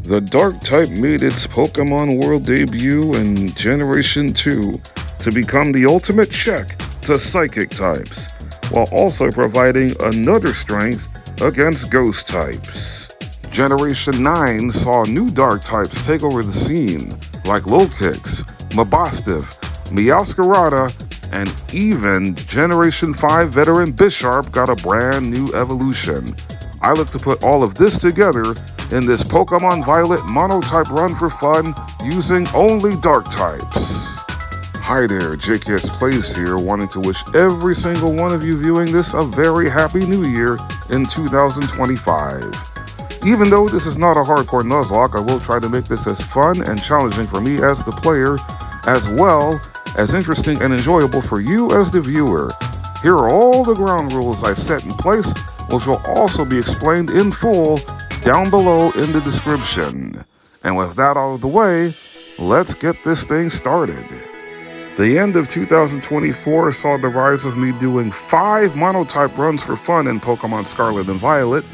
The Dark type made its Pokemon World debut in Generation 2 to become the ultimate check to Psychic types, while also providing another strength against Ghost types. Generation 9 saw new Dark types take over the scene, like Lokix, Mabosstiff, Meowscarada, and even Generation 5 veteran Bisharp got a brand new evolution. I look to put all of this together in this Pokemon Violet Monotype run for fun using only Dark types. Hi there, JKS Plays here, wanting to wish every single one of you viewing this a very happy new year in 2025. Even though this is not a hardcore Nuzlocke, I will try to make this as fun and challenging for me as the player, as well as interesting and enjoyable for you as the viewer. Here are all the ground rules I set in place, which will also be explained in full down below in the description. And with that out of the way, let's get this thing started. The end of 2024 saw the rise of me doing 5 Monotype runs for fun in Pokemon Scarlet and Violet,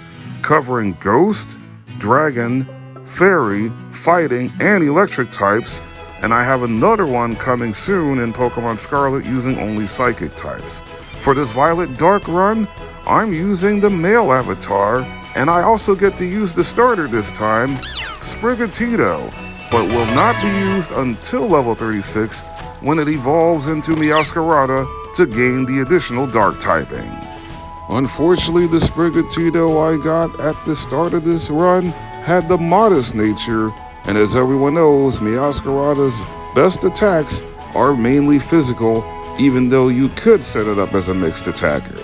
covering Ghost, Dragon, Fairy, Fighting, and Electric types, and I have another one coming soon in Pokemon Scarlet using only Psychic types. For this Violet Dark run, I'm using the male avatar, and I also get to use the starter this time, Sprigatito, but will not be used until level 36 when it evolves into Meowscarada to gain the additional Dark typing. Unfortunately, the Sprigatito I got at the start of this run had the modest nature, and as everyone knows, Meowscarada's best attacks are mainly physical, even though you could set it up as a mixed attacker.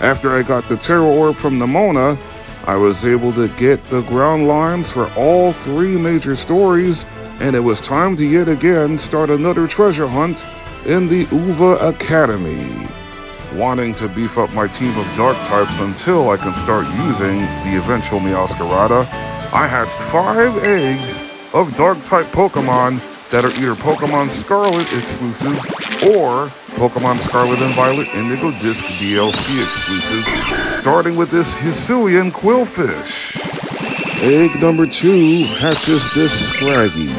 After I got the Tera Orb from Nemona, I was able to get the ground lines for all 3 major stories, and it was time to yet again start another treasure hunt in the Uva Academy. Wanting to beef up my team of Dark types until I can start using the eventual Meowscarada, I hatched 5 eggs of Dark type Pokemon that are either Pokemon Scarlet exclusives or Pokemon Scarlet and Violet Indigo Disc DLC exclusives, starting with this Hisuian Quillfish. Egg number 2 hatches this Scraggy.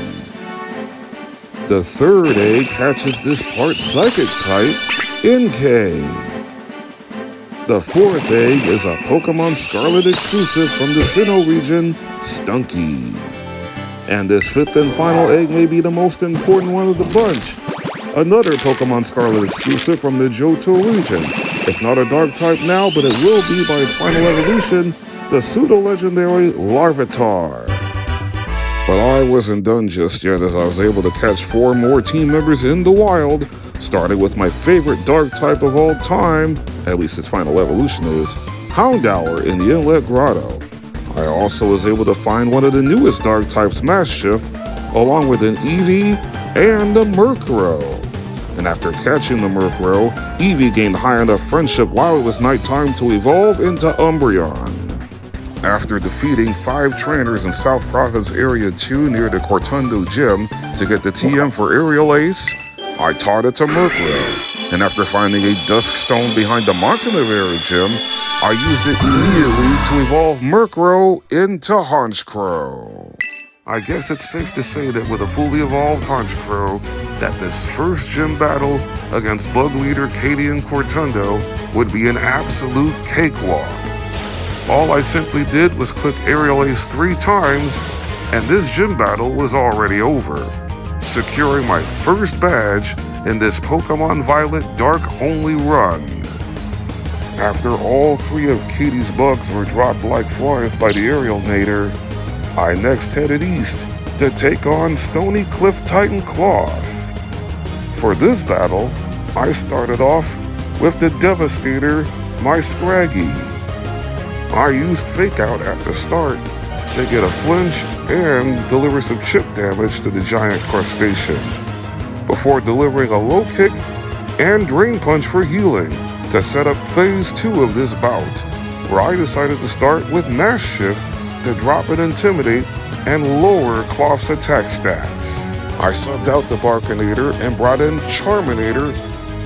The 3rd egg hatches this part Psychic type, NK. The 4th egg is a Pokemon Scarlet exclusive from the Sinnoh region, Stunky. And this 5th and final egg may be the most important one of the bunch. Another Pokemon Scarlet exclusive from the Johto region. It's not a Dark type now, but it will be by its final evolution, the pseudo-legendary Larvitar. But I wasn't done just yet, as I was able to catch 4 more team members in the wild, starting with my favorite Dark type of all time, at least its final evolution is, Houndour in the Inlet Grotto. I also was able to find one of the newest Dark types, Maschiff, along with an Eevee and a Murkrow. And after catching the Murkrow, Eevee gained high enough friendship while it was nighttime to evolve into Umbreon. After defeating 5 trainers in South Province Area 2 near the Cortundo Gym to get the TM for Aerial Ace, I taught it to Murkrow. And after finding a Dusk Stone behind the Montenevera Gym, I used it immediately to evolve Murkrow into Honchkrow. I guess it's safe to say that with a fully evolved Honchkrow, that this first gym battle against Bug Leader Cadian Cortundo would be an absolute cakewalk. All I simply did was click Aerial Ace 3 times, and this gym battle was already over, securing my first badge in this Pokemon Violet Dark only run. After all 3 of Katie's bugs were dropped like flies by the Aerial Nader, I next headed east to take on Stony Cliff Titan Cloth. For this battle, I started off with the Devastator, my Scraggy. I used Fake Out at the start to get a flinch and deliver some chip damage to the giant crustacean, before delivering a low kick and Drain Punch for healing to set up phase 2 of this bout, where I decided to start with Maschiff to drop an Intimidate and lower Cloth's attack stats. I subbed out the Barkinator and brought in Charminator,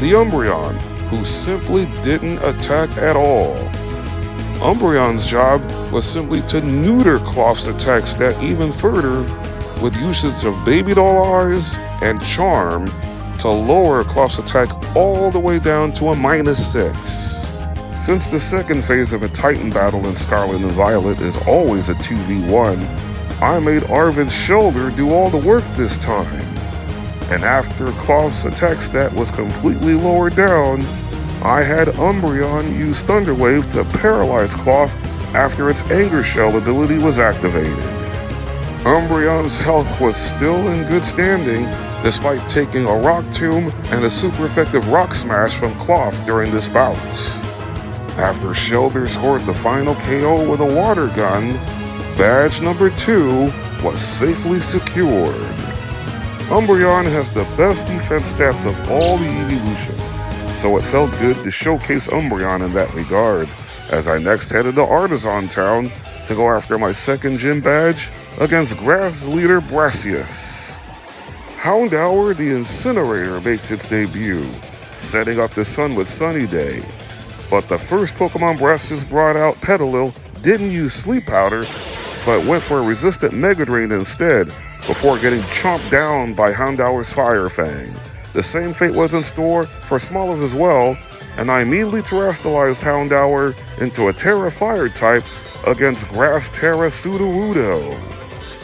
the Umbreon, who simply didn't attack at all. Umbreon's job was simply to neuter Cloth's attack stat even further with usage of Baby Doll Eyes and Charm to lower Cloth's attack all the way down to a -6. Since the second phase of a Titan battle in Scarlet and Violet is always a 2v1, I made Arvid's shoulder do all the work this time. And after Cloth's attack stat was completely lowered down, I had Umbreon use Thunder Wave to paralyze Cloth after its Anger Shell ability was activated. Umbreon's health was still in good standing despite taking a Rock Tomb and a super effective Rock Smash from Cloth during this bout. After Shellder scored the final KO with a Water Gun, badge number 2 was safely secured. Umbreon has the best defense stats of all the evolutions, so it felt good to showcase Umbreon in that regard, as I next headed to Artisan Town to go after my second gym badge against Grass Leader Brassius. Houndour the Incinerator makes its debut, setting up the sun with Sunny Day. But the first Pokemon Brassius brought out, Petalil, didn't use Sleep Powder, but went for a resistant Mega Drain instead, before getting chomped down by Houndour's Fire Fang. The same fate was in store for Smoliv as well, and I immediately terrestrialized Houndour into a Terra Fire type against Grass Tera Sudowoodo.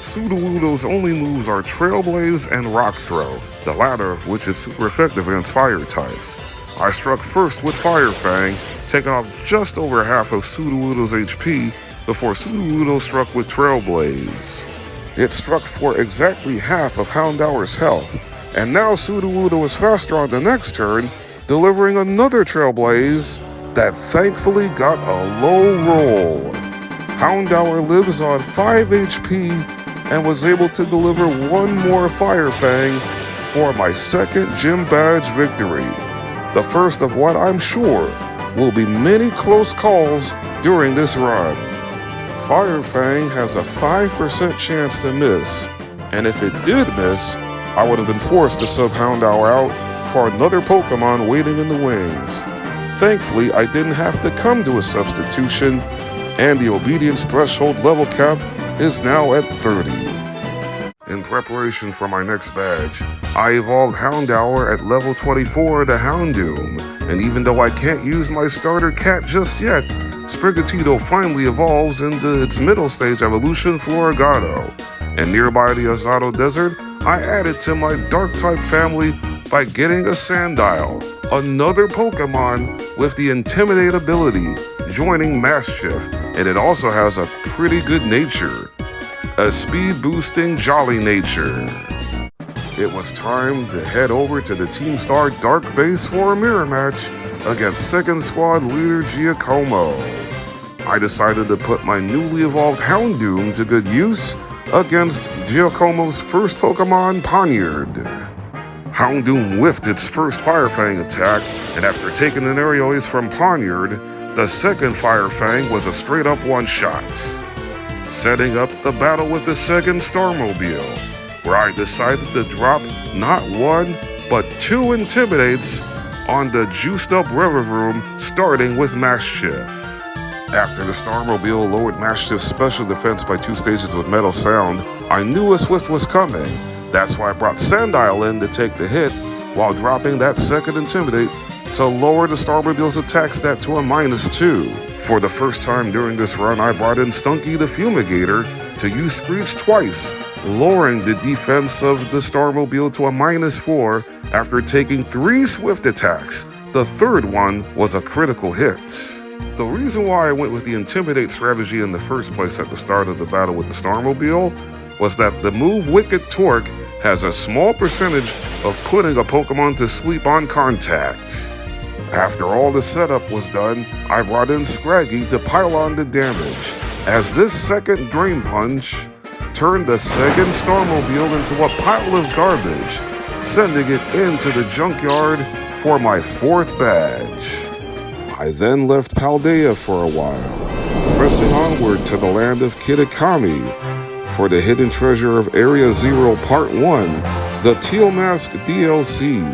Sudowoodo's only moves are Trailblaze and Rock Throw, the latter of which is super effective against fire types. I struck first with Fire Fang, taking off just over half of Sudowoodo's HP before Sudowoodo struck with Trailblaze. It struck for exactly half of Houndour's health, and now Sudowoodo is faster on the next turn, delivering another Trailblaze that thankfully got a low roll. Houndour lives on 5 HP and was able to deliver one more Fire Fang for my second gym badge victory. The first of what I'm sure will be many close calls during this run. Fire Fang has a 5% chance to miss, and if it did miss, I would have been forced to sub Houndour out for another Pokemon waiting in the wings. Thankfully, I didn't have to come to a substitution, and the obedience threshold level cap is now at 30. In preparation for my next badge, I evolved Houndour at level 24 to Houndoom, and even though I can't use my starter cat just yet, Sprigatito finally evolves into its middle stage evolution, Florigato. And nearby the Azado Desert, I added to my Dark-type family by getting a Sandile, another Pokemon with the Intimidate ability, joining Mischief, and it also has a pretty good nature, a speed-boosting Jolly nature. It was time to head over to the Team Star Dark Base for a mirror match against second squad leader Giacomo. I decided to put my newly evolved Houndoom to good use against Giacomo's first Pokemon, Poniard. Houndoom whiffed its first Fire Fang attack, and after taking an aerial ace from Poniard, the second Fire Fang was a straight-up one-shot. Setting up the battle with the second Starmobile, where I decided to drop not one, but 2 Intimidates on the juiced-up Revavroom, starting with Mischief. After the Starmobile lowered Mischief's special defense by 2 stages with Metal Sound, I knew a Swift was coming. That's why I brought Sandile in to take the hit, while dropping that second Intimidate to lower the Starmobile's attack stat to a -2. For the first time during this run, I brought in Stunky the Fumigator to use Screech twice, lowering the defense of the Starmobile to a -4 after taking 3 Swift attacks. The third one was a critical hit. The reason why I went with the Intimidate strategy in the first place at the start of the battle with the Starmobile was that the move Wicked Torque has a small percentage of putting a Pokemon to sleep on contact. After all the setup was done, I brought in Scraggy to pile on the damage, as this second Drain Punch turned the second Starmobile into a pile of garbage, sending it into the junkyard for my 4th badge. I then left Paldea for a while, pressing onward to the land of Kitakami for the hidden treasure of Area Zero Part 1, the Teal Mask DLC,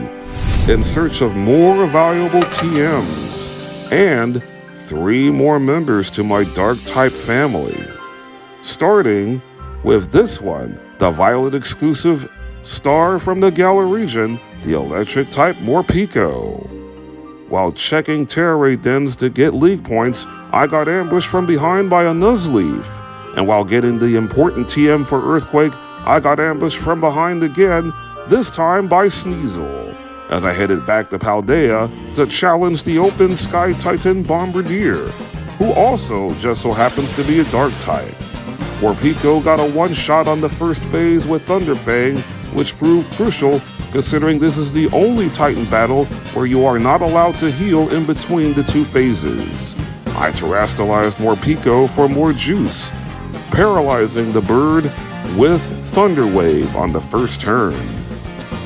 in search of more valuable TMs and 3 more members to my Dark type family. Starting with this one, the Violet exclusive star from the Galar region, the Electric type Morpeko. While checking Terra Raid dens to get league points, I got ambushed from behind by a Nuzleaf. And while getting the important TM for Earthquake, I got ambushed from behind again, this time by Sneasel, as I headed back to Paldea to challenge the Open Sky Titan Bombardier, who also just so happens to be a Dark type. Morpeko got a one-shot on the first phase with Thunderfang, which proved crucial considering this is the only Titan battle where you are not allowed to heal in between the 2 phases. I terastallized Morpeko for more juice, paralyzing the bird with Thunder Wave on the first turn.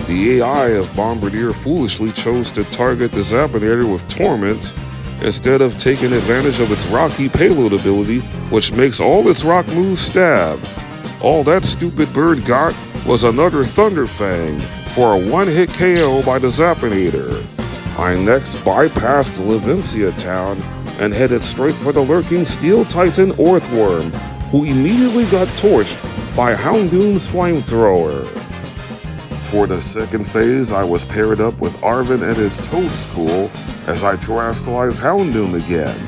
The AI of Bombardier foolishly chose to target the Zapinator with Torment instead of taking advantage of its rocky payload ability, which makes all its rock moves stab. All that stupid bird got was another Thunderfang for a one-hit KO by the Zapinator. I next bypassed Levincia town and headed straight for the lurking Steel Titan Orthworm, who immediately got torched by Houndoom's flamethrower. For the second phase, I was paired up with Arven and his Toadschool as I terastallized Houndoom again.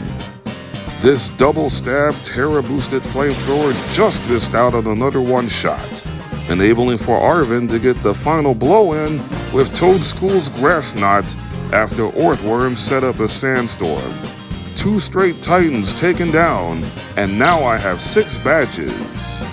This double-stab Terra-boosted flamethrower just missed out on another one-shot, enabling for Arven to get the final blow-in with Toadschool's Grass Knot after Orthworm set up a sandstorm. 2 straight Titans taken down, and now I have 6 badges.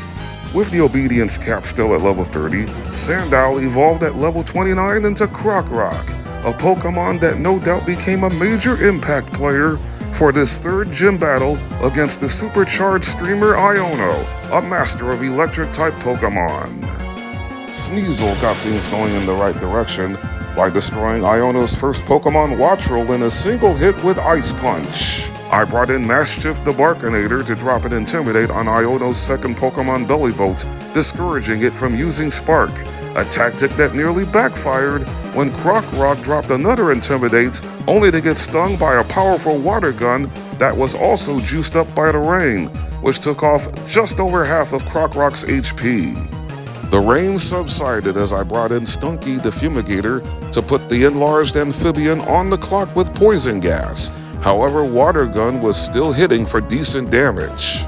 With the Obedience cap still at level 30, Sandile evolved at level 29 into Krokorok, a Pokemon that no doubt became a major impact player for this 3rd gym battle against the supercharged streamer Iono, a master of electric-type Pokemon. Sneasel got things going in the right direction by destroying Iono's first Pokemon Wattrel in a single hit with Ice Punch. I brought in Mischief the Barkinator to drop an Intimidate on Iono's second Pokemon Bellybolt, discouraging it from using Spark, a tactic that nearly backfired when Krokorok dropped another Intimidate, only to get stung by a powerful water gun that was also juiced up by the rain, which took off just over half of Krokorok's HP. The rain subsided as I brought in Stunky the Fumigator to put the enlarged amphibian on the clock with poison gas. However, Water Gun was still hitting for decent damage.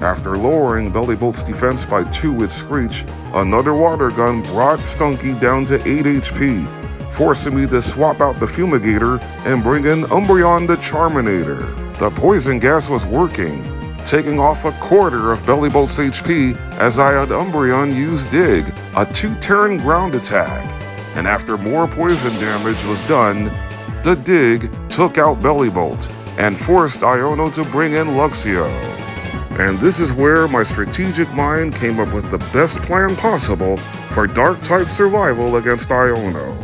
After lowering Bellybolt's defense by 2 with Screech, another Water Gun brought Stunky down to 8 HP, forcing me to swap out the Fumigator and bring in Umbreon the Charminator. The poison gas was working, taking off a quarter of Bellybolt's HP as I had Umbreon use Dig, a 2-turn ground attack. And after more poison damage was done, the Dig took out Bellybolt and forced Iono to bring in Luxio. And this is where my strategic mind came up with the best plan possible for Dark-type survival against Iono.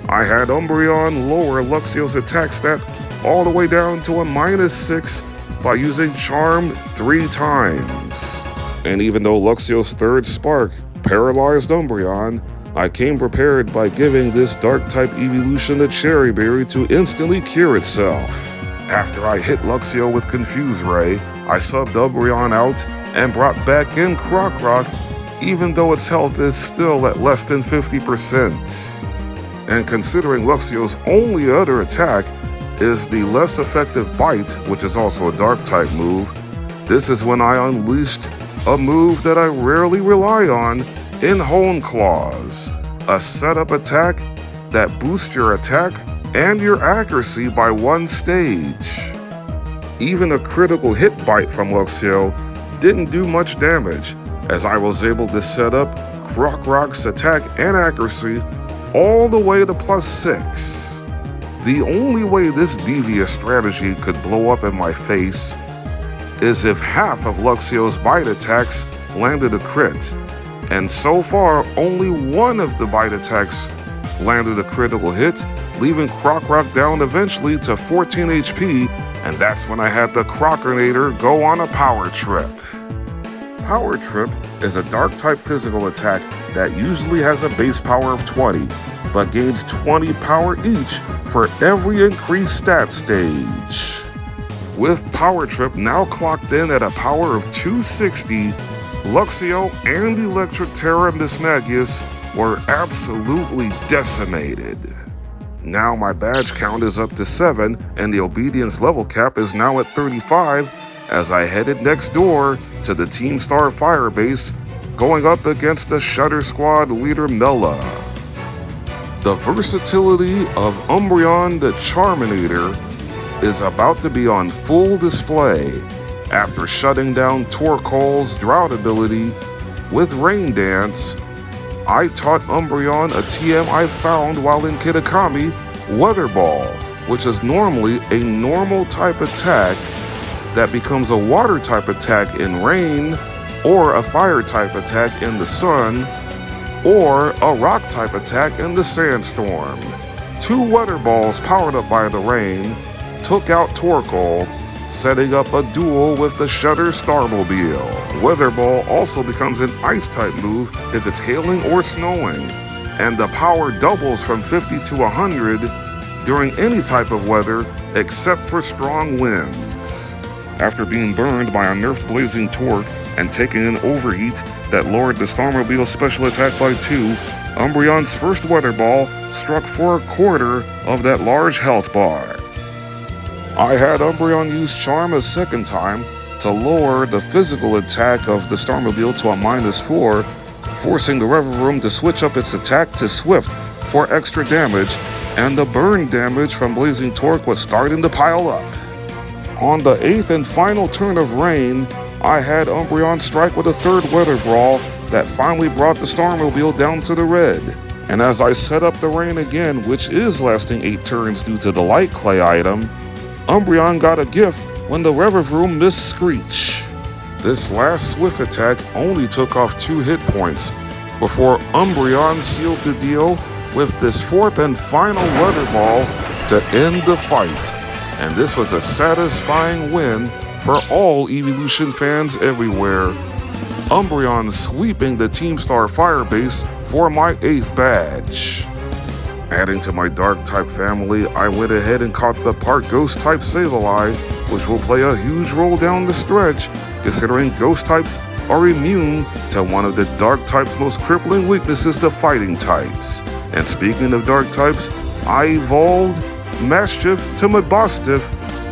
I had Umbreon lower Luxio's attack stat all the way down to a -6 by using Charm 3 times. And even though Luxio's 3rd Spark paralyzed Umbreon, I came prepared by giving this Dark-type evolution a Cherry Berry to instantly cure itself. After I hit Luxio with Confuse Ray, I subbed Umbreon out and brought back in Krokorok, even though its health is still at less than 50%. And considering Luxio's only other attack is the less effective Bite, which is also a Dark-type move, this is when I unleashed a move that I rarely rely on in Hone Claws, a setup attack that boosts your attack and your accuracy by 1 stage. Even a critical hit bite from Luxio didn't do much damage, as I was able to set up Krokorok's attack and accuracy all the way to +6. The only way this devious strategy could blow up in my face is if half of Luxio's bite attacks landed a crit, and so far only 1 of the bite attacks landed a critical hit, leaving Krokorok down eventually to 14 HP, and that's when I had the Krokornator go on a Power Trip. Power Trip is a Dark-type physical attack that usually has a base power of 20, but gains 20 power each for every increased stat stage. With Power Trip now clocked in at a power of 260, Luxio and Electric Tera Mismagius were absolutely decimated. Now my badge count is up to 7 and the obedience level cap is now at 35 as I headed next door to the Team Star Fire base going up against the Shutter Squad leader Mela. The versatility of Umbreon the Charminator is about to be on full display after shutting down Torkoal's drought ability with Rain Dance. I taught Umbreon a TM I found while in Kitakami, Weather Ball, which is normally a normal type attack that becomes a water type attack in rain, or a fire type attack in the sun, or a rock type attack in the sandstorm. 2 Weather Balls powered up by the rain took out Torkoal, setting up a duel with the Shutter Starmobile. Weather Ball also becomes an ice type move if it's hailing or snowing, and the power doubles from 50 to 100 during any type of weather except for strong winds. After being burned by a nerfed Blazing Torque and taking an overheat that lowered the Starmobile's special attack by 2, Umbreon's first Weather Ball struck for a quarter of that large health bar. I had Umbreon use Charm a second time to lower the physical attack of the Starmobile to a -4, forcing the Revavroom to switch up its attack to Swift for extra damage, and the burn damage from Blazing Torque was starting to pile up. On the 8th and final turn of Rain, I had Umbreon strike with a third Weather Brawl that finally brought the Starmobile down to the red. And as I set up the Rain again, which is lasting 8 turns due to the Light Clay item, Umbreon got a gift when the Revavroom missed Screech. This last Swift attack only took off 2 hit points before Umbreon sealed the deal with this 4th and final Weather Ball to end the fight. And this was a satisfying win for all Evolution fans everywhere. Umbreon sweeping the Team Star Fire base for my 8th badge. Adding to my Dark-type family, I went ahead and caught the part Ghost-type Sableye, which will play a huge role down the stretch, considering Ghost-types are immune to one of the Dark-type's most crippling weaknesses, the Fighting types. And speaking of Dark-types, I evolved Maschiff to Mabostiff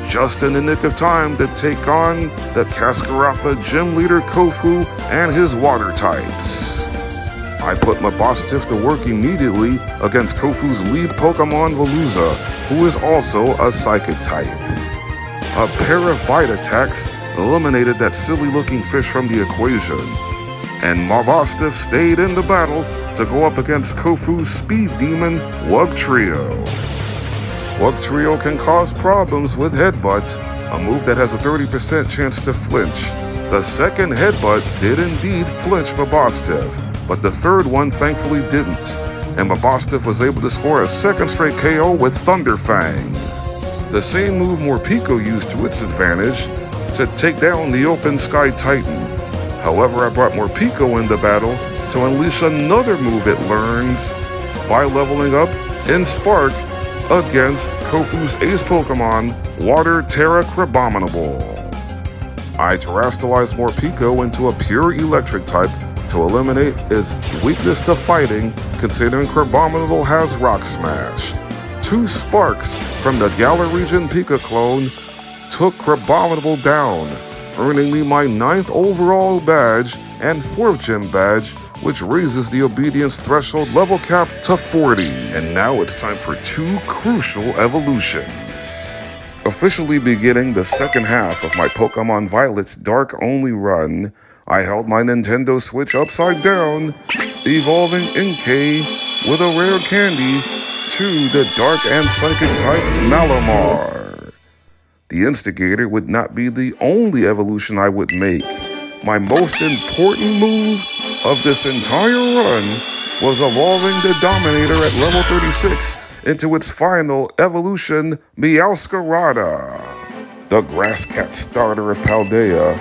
just in the nick of time to take on the Cascarapa gym leader Kofu and his water types. I put Mabostiff to work immediately against Kofu's lead Pokemon Veluza, who is also a psychic type. A pair of bite attacks eliminated that silly looking fish from the equation, and Mabostiff stayed in the battle to go up against Kofu's speed demon Wugtrio. Wugtrio can cause problems with Headbutt, a move that has a 30% chance to flinch. The second Headbutt did indeed flinch Mabostiff, but the third one thankfully didn't, and Mabostiff was able to score a second straight KO with Thunder Fang. The same move Morpeko used to its advantage to take down the Open Sky Titan. However, I brought Morpeko in the battle to unleash another move it learns by leveling up in Spark against Kofu's ace Pokemon, Water Tera Crabominable. I terastallized Morpeko into a pure electric type to eliminate its weakness to fighting, considering Crabominable has Rock Smash. 2 Sparks from the Galar Region Pika clone took Crabominable down, earning me my 9th overall badge and 4th gym badge, which raises the obedience threshold level cap to 40. And now it's time for 2 crucial evolutions. Officially beginning the second half of my Pokemon Violet's Dark-only run, I held my Nintendo Switch upside down, evolving Inkay with a rare candy to the Dark and Psychic type Malamar. The Instigator would not be the only evolution I would make. My most important move of this entire run was evolving the Dominator at level 36 into its final evolution, Meowscarada. The Grass Cat starter of Paldea,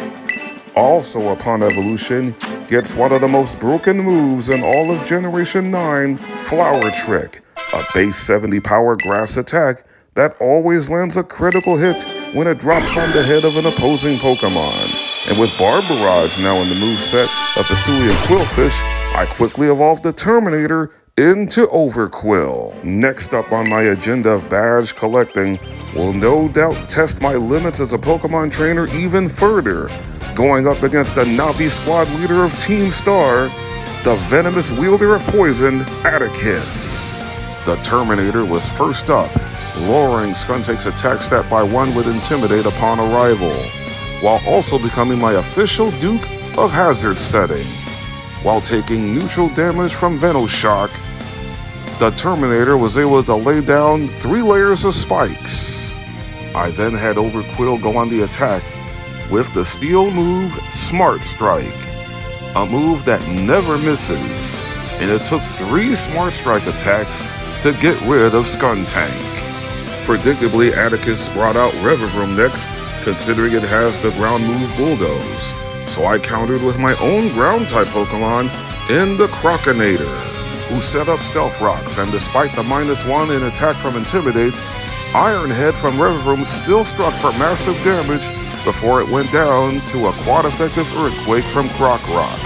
also upon evolution, gets one of the most broken moves in all of Generation 9, Flower Trick, a base 70 power grass attack that always lands a critical hit when it drops on the head of an opposing Pokemon. And with Barb Barrage now in the moveset of Hisuian Quillfish, I quickly evolved the Terminator into Overquill. Next up on my agenda of badge collecting will no doubt test my limits as a Pokemon trainer even further, going up against the Navi squad leader of Team Star, the venomous wielder of poison, Atticus. The Terminator was first up, lowering Skuntake's attack stat by 1 with Intimidate upon arrival, while also becoming my official Duke of Hazard setting. While taking neutral damage from Venoshock, the Terminator was able to lay down 3 layers of spikes. I then had Overquill go on the attack with the steel move Smart Strike, a move that never misses, and it took 3 Smart Strike attacks to get rid of Skuntank. Predictably, Atticus brought out Revivroom next, considering it has the ground move Bulldoze, so I countered with my own ground-type Pokemon in the Croconator, who set up Stealth Rocks, and despite the -1 in attack from Intimidate, Ironhead from Revivroom still struck for massive damage before it went down to a quad-effective Earthquake from Croc Rock,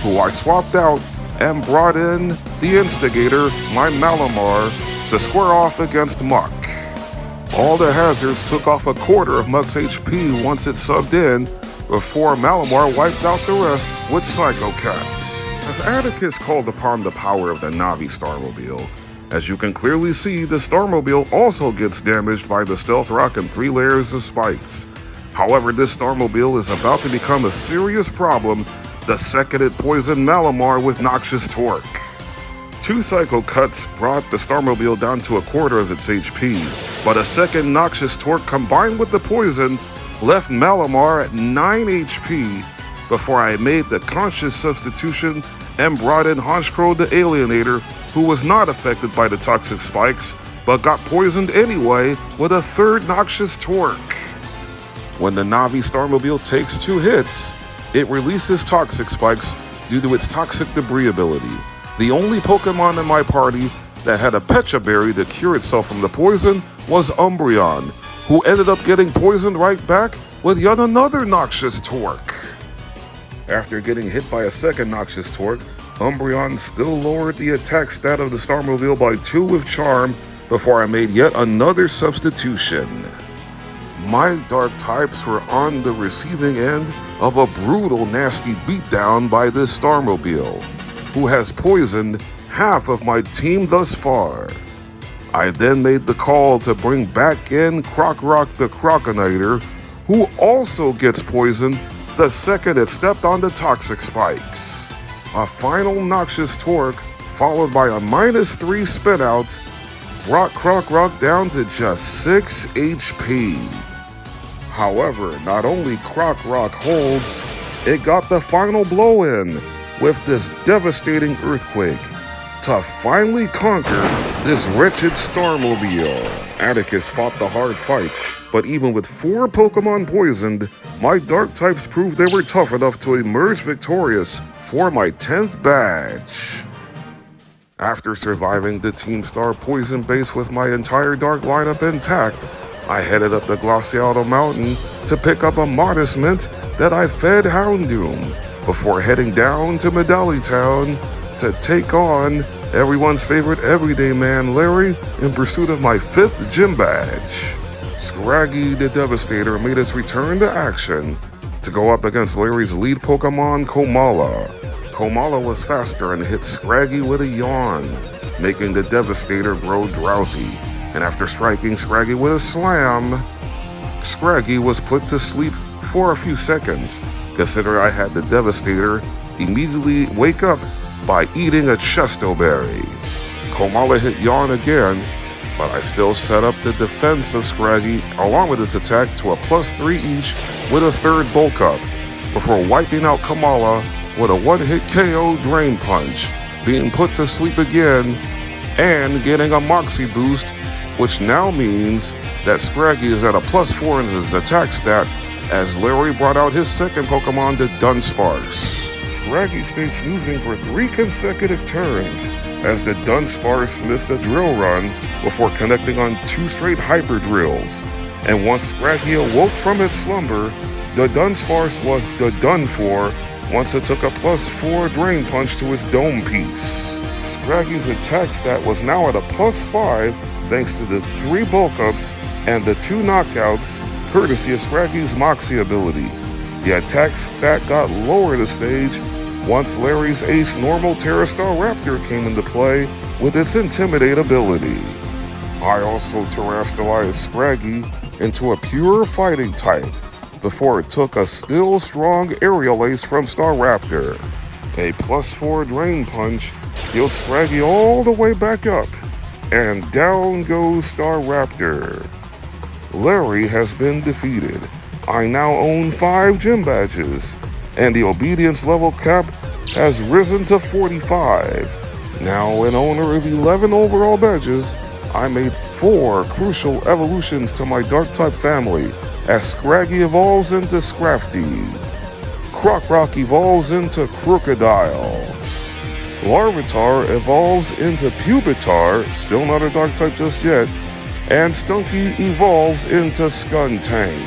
who I swapped out and brought in the Instigator, my Malamar, to square off against Muck. All the hazards took off a quarter of Muck's HP once it subbed in, before Malamar wiped out the rest with Psycho Cut. As Atticus called upon the power of the Navi Starmobile, as you can clearly see, the Starmobile also gets damaged by the Stealth Rock and 3 layers of spikes. However, this Starmobile is about to become a serious problem the second it poisoned Malamar with Noxious Torque. 2 Psycho Cuts brought the Starmobile down to a quarter of its HP, but a second Noxious Torque combined with the poison left Malamar at 9 HP before I made the conscious substitution and brought in Honchkrow the Alienator, who was not affected by the toxic spikes, but got poisoned anyway with a 3rd Noxious Torque. When the Navi Starmobile takes 2 hits, it releases toxic spikes due to its toxic debris ability. The only Pokemon in my party that had a Pecha Berry to cure itself from the poison was Umbreon, who ended up getting poisoned right back with yet another Noxious Torque. After getting hit by a second Noxious Torque, Umbreon still lowered the attack stat of the Starmobile by 2 with Charm before I made yet another substitution. My Dark types were on the receiving end of a brutal, nasty beatdown by this Starmobile, who has poisoned half of my team thus far. I then made the call to bring back in Croc Rock the Croconator, who also gets poisoned the second it stepped on the toxic spikes. A final Noxious Torque, followed by a -3 spinout, brought Croc Rock down to just 6 HP. However, not only Croc Rock holds, it got the final blow in with this devastating Earthquake to finally conquer this wretched Starmobile. Atticus fought the hard fight, but even with 4 Pokemon poisoned, my Dark types proved they were tough enough to emerge victorious for my 10th badge. After surviving the Team Star poison base with my entire Dark lineup intact, I headed up the Glaciato Mountain to pick up a Modest Mint that I fed Houndoom, before heading down to Medali Town to take on everyone's favorite everyday man, Larry, in pursuit of my 5th gym badge. Scraggy the Devastator made its return to action to go up against Larry's lead Pokemon, Komala. Komala was faster and hit Scraggy with a yawn, making the Devastator grow drowsy, and after striking Scraggy with a slam, Scraggy was put to sleep for a few seconds, considering I had the Devastator immediately wake up by eating a Chesto Berry. Komala hit Yawn again, but I still set up the defense of Scraggy along with its attack to a +3 each with a 3rd Bulk Up, before wiping out Komala with a 1-hit KO Drain Punch, being put to sleep again, and getting a Moxie boost, which now means that Scraggy is at a +4 in his attack stat, as Larry brought out his second Pokemon, the Dunsparce. Scraggy stayed snoozing for 3 consecutive turns, as the Dunsparce missed a drill run before connecting on 2 straight hyper drills. And once Scraggy awoke from its slumber, the Dunsparce was done for once it took a +4 Drain Punch to its dome piece. Scraggy's attack stat was now at a +5 thanks to the 3 bulk ups and the 2 knockouts courtesy of Scraggy's Moxie ability. The attack stat got lower the stage once Larry's ace normal Terrastar Raptor came into play with its Intimidate ability. I also terrestrialized Scraggy into a pure fighting type before it took a still strong Aerial Ace from Staraptor. A +4 Drain Punch healed Scraggy all the way back up, and down goes Staraptor. Larry has been defeated. I now own 5 gym badges, and the obedience level cap has risen to 45. Now an owner of 11 overall badges, I made 4 crucial evolutions to my Dark-type family as Scraggy evolves into Scrafty, Crockrock evolves into Crocodile, Larvitar evolves into Pupitar, still not a Dark-type just yet, and Stunky evolves into Skuntank.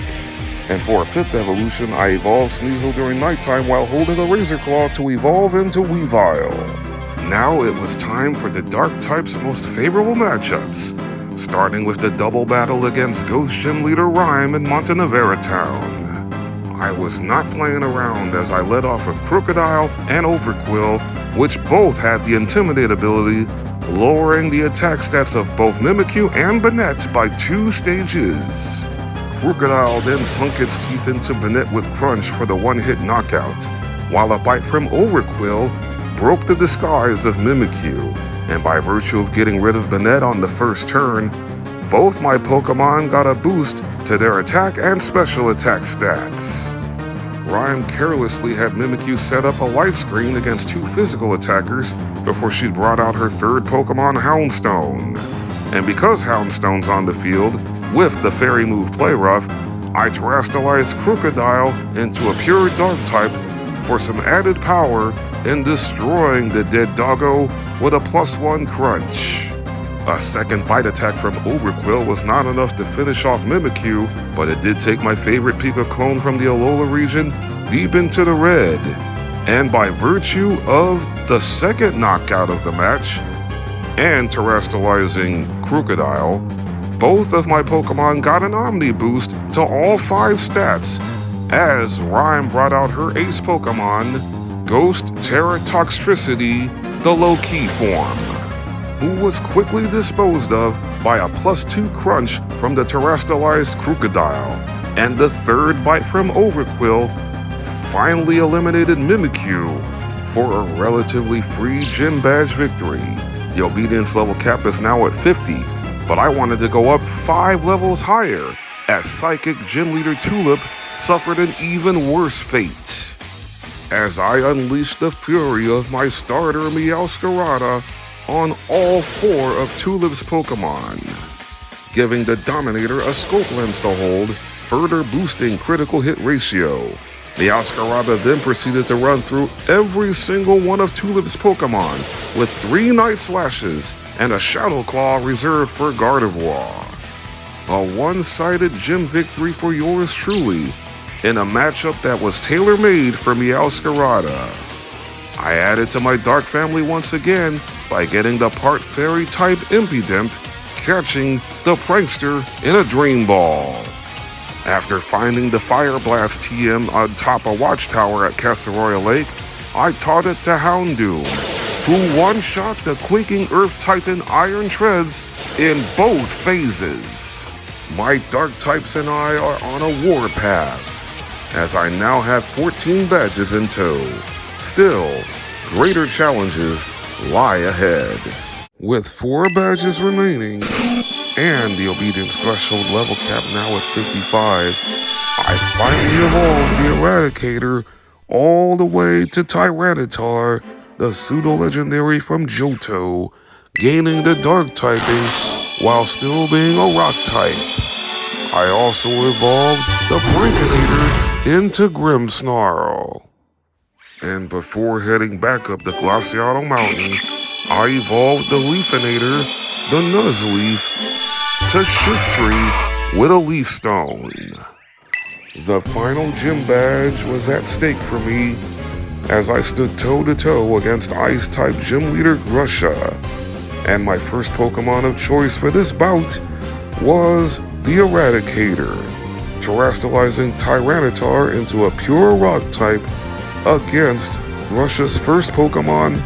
And for a 5th evolution, I evolved Sneasel during nighttime while holding a Razor Claw to evolve into Weavile. Now it was time for the Dark type's most favorable matchups, starting with the double battle against Ghost Gym Leader Rhyme in Montenevera Town. I was not playing around as I led off with Crocodile and Overquill, which both had the Intimidate ability, lowering the attack stats of both Mimikyu and Banette by 2 stages. Crocodile then sunk its teeth into Banette with Crunch for the 1-hit knockout, while a bite from Overquill broke the disguise of Mimikyu, and by virtue of getting rid of Banette on the first turn, both my Pokemon got a boost to their attack and special attack stats. Rhyme carelessly had Mimikyu set up a light screen against 2 physical attackers before she brought out her 3rd Pokemon, Houndstone. And because Houndstone's on the field, with the fairy move Play Rough, I terrestrialized Crocodile into a pure Dark type for some added power in destroying the dead doggo with a +1 Crunch. A second bite attack from Overquill was not enough to finish off Mimikyu, but it did take my favorite Pika clone from the Alola region deep into the red. And by virtue of the second knockout of the match, and terrestrializing Crocodile, both of my Pokemon got an Omni boost to all 5 stats, as Rhyme brought out her ace Pokemon, Ghost Tera Toxtricity, the low-key form, who was quickly disposed of by a +2 Crunch from the terrestrialized Crocodile, and the 3rd bite from Overquill finally eliminated Mimikyu for a relatively free gym badge victory. The obedience level cap is now at 50, but I wanted to go up 5 levels higher, as Psychic Gym Leader Tulip suffered an even worse fate, as I unleashed the fury of my starter Meowscarada on all 4 of Tulip's Pokemon, giving the Dominator a Scope Lens to hold, further boosting critical hit ratio. Meowscarada then proceeded to run through every single one of Tulip's Pokemon with 3 Night Slashes and a Shadow Claw reserved for Gardevoir. A one-sided gym victory for yours truly in a matchup that was tailor-made for Meowscarada. I added to my Dark family once again by getting the part Fairy type Impidimp, catching the Prankster in a Dream Ball. After finding the Fire Blast TM on top of Watchtower at Castleroyal Lake, I taught it to Houndoom, who one-shot the Quaking Earth Titan Iron Treads in both phases. My Dark types and I are on a warpath, as I now have 14 badges in tow. Still, greater challenges lie ahead. With 4 badges remaining, and the obedience threshold level cap now at 55, I finally evolved the Eradicator all the way to Tyranitar, the pseudo-legendary from Johto, gaining the Dark typing while still being a Rock type. I also evolved the Brinkinator into Grimmsnarl. And before heading back up the Glaciato Mountain, I evolved the Leafinator, the Nuzleaf, to Shiftry with a Leaf Stone. The final gym badge was at stake for me as I stood toe-to-toe against Ice-type Gym Leader Grusha. And my first Pokemon of choice for this bout was the Eradicator, terrestrializing Tyranitar into a pure Rock type against Grusha's first Pokemon,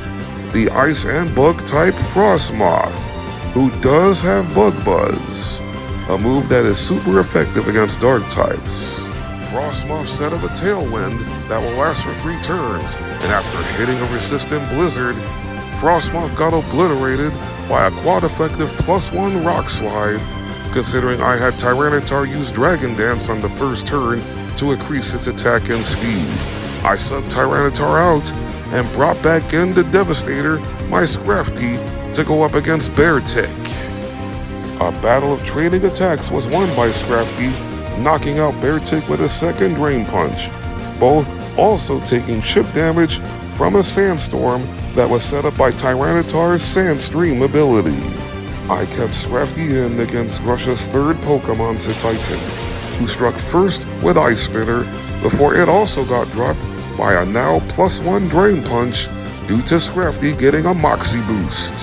the Ice and Bug type Frostmoth, who does have Bug Buzz, a move that is super effective against Dark types. Frostmoth set up a Tailwind that will last for 3 turns, and after hitting a resistant Blizzard, Frostmoth got obliterated by a quad-effective +1 Rock Slide, considering I had Tyranitar use Dragon Dance on the first turn to increase its attack and speed. I subbed Tyranitar out and brought back in the Devastator, my Scrafty, to go up against Beartic. A battle of trading attacks was won by Scrafty, knocking out Beartic with a second Drain Punch, both also taking chip damage from a Sandstorm that was set up by Tyranitar's Sandstream ability. I kept Scrafty in against Grusha's third Pokemon, Titan, who struck first with Ice Spitter before it also got dropped by a now +1 Drain Punch due to Scrafty getting a Moxie boost.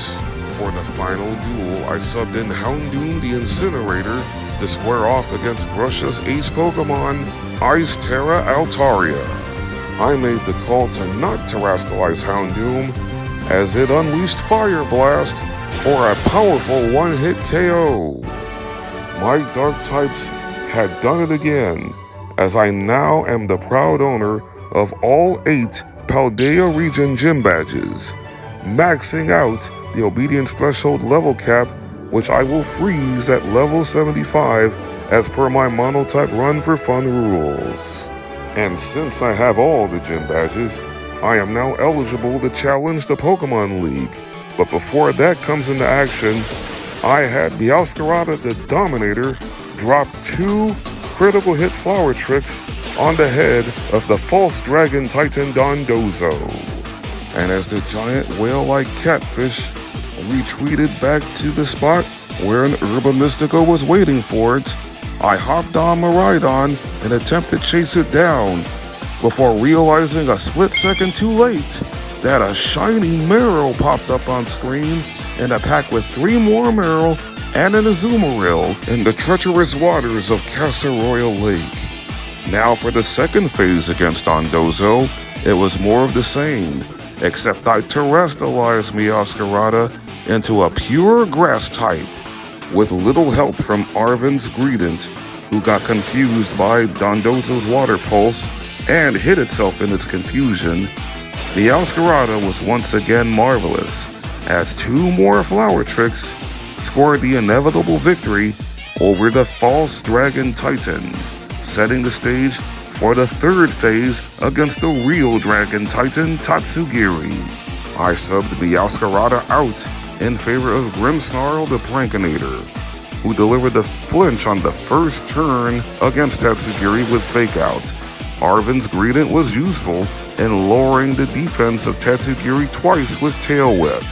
For the final duel, I subbed in Houndoom the Incinerator to square off against Grusha's ace Pokemon, Ice Tera Altaria. I made the call to not terrestrialize Houndoom as it unleashed Fire Blast for a powerful one-hit KO. My Dark types had done it again, as I now am the proud owner of all 8 Paldea region gym badges, maxing out the Obedience Threshold level cap, which I will freeze at level 75 as per my Monotype Run for Fun rules. And since I have all the gym badges, I am now eligible to challenge the Pokemon League. But before that comes into action, I had Meowscarada the Dominator drop 2 critical hit flower tricks on the head of the false dragon Titan Dondozo. And as the giant whale-like catfish retreated back to the spot where an Herba Mystica was waiting for it, I hopped on Miraidon and attempted to chase it down, before realizing a split second too late that a shiny Marill popped up on screen and a pack with 3 more Marill and an Azumarill in the treacherous waters of Casa Royal Lake. Now for the second phase against Dondozo, it was more of the same, except I terrestrialized Meowscarada into a pure grass type, with little help from Arven's Greedent, who got confused by Dondozo's Water Pulse and hit itself in its confusion. Meowscarada was once again marvelous, as 2 more flower tricks scored the inevitable victory over the false dragon Titan, setting the stage for the third phase against the real dragon Titan Tatsugiri. I subbed Meowscarada out in favor of Grimmsnarl the Prankinator, who delivered the flinch on the first turn against Tatsugiri with Fake Out. Arven's Greedent was useful in lowering the defense of Tatsugiri twice with Tail Whip,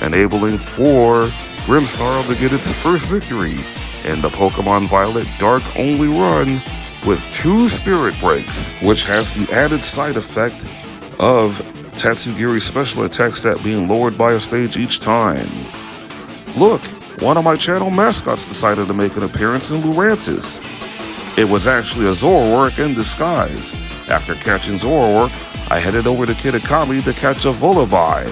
enabling for Grimmsnarl to get its first victory in the Pokemon Violet Dark only run with 2 Spirit Breaks, which has the added side effect of Tatsugiri's special attack stat being lowered by a stage each time. Look, one of my channel mascots decided to make an appearance in Lurantis. It was actually a Zoroark in disguise. After catching Zoroark, I headed over to Kitakami to catch a Vullaby,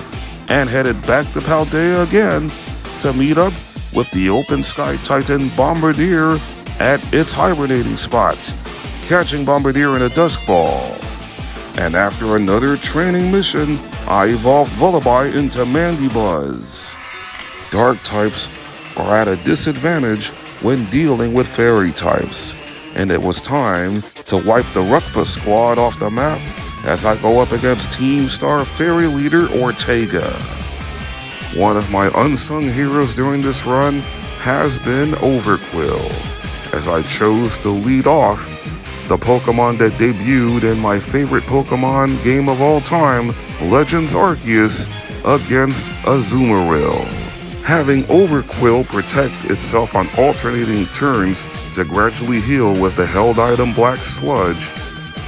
and headed back to Paldea again to meet up with the Open Sky Titan Bombardier at its hibernating spot, catching Bombardier in a Dusk Ball. And after another training mission, I evolved Vullaby into Mandibuzz. Dark types are at a disadvantage when dealing with Fairy types, and it was time to wipe the Rukpa squad off the map as I go up against Team Star Fairy leader Ortega. One of my unsung heroes during this run has been Overquill, as I chose to lead off the Pokemon that debuted in my favorite Pokemon game of all time, Legends Arceus, against Azumarill. Having Overqwil protect itself on alternating turns to gradually heal with the held item Black Sludge,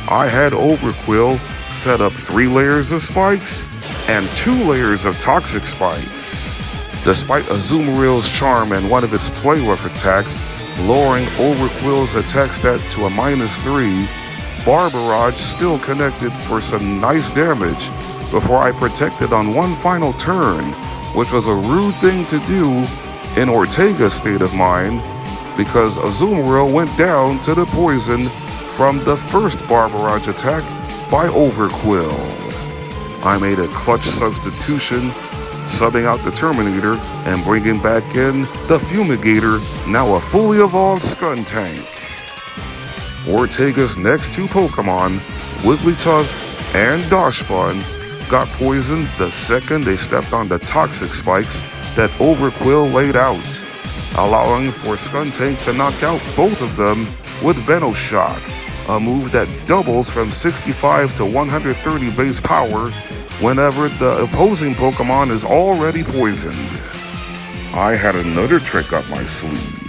I had Overqwil set up 3 layers of spikes and 2 layers of toxic spikes. Despite Azumarill's charm and one of its play rough attacks, lowering Overqwil's attack stat to a -3, Barbarage still connected for some nice damage before I protected on one final turn, which was a rude thing to do in Ortega's state of mind because Azumarill went down to the poison from the first Barbarage attack by Overqwil. I made a clutch substitution, subbing out the Terminator and bringing back in the Fumigator, now a fully evolved Skuntank. Ortega's next 2 Pokemon, Wigglytuff and Dachsbun, got poisoned the second they stepped on the toxic spikes that Overqwil laid out, allowing for Skuntank to knock out both of them with Venoshock, a move that doubles from 65 to 130 base power whenever the opposing Pokemon is already poisoned. I had another trick up my sleeve.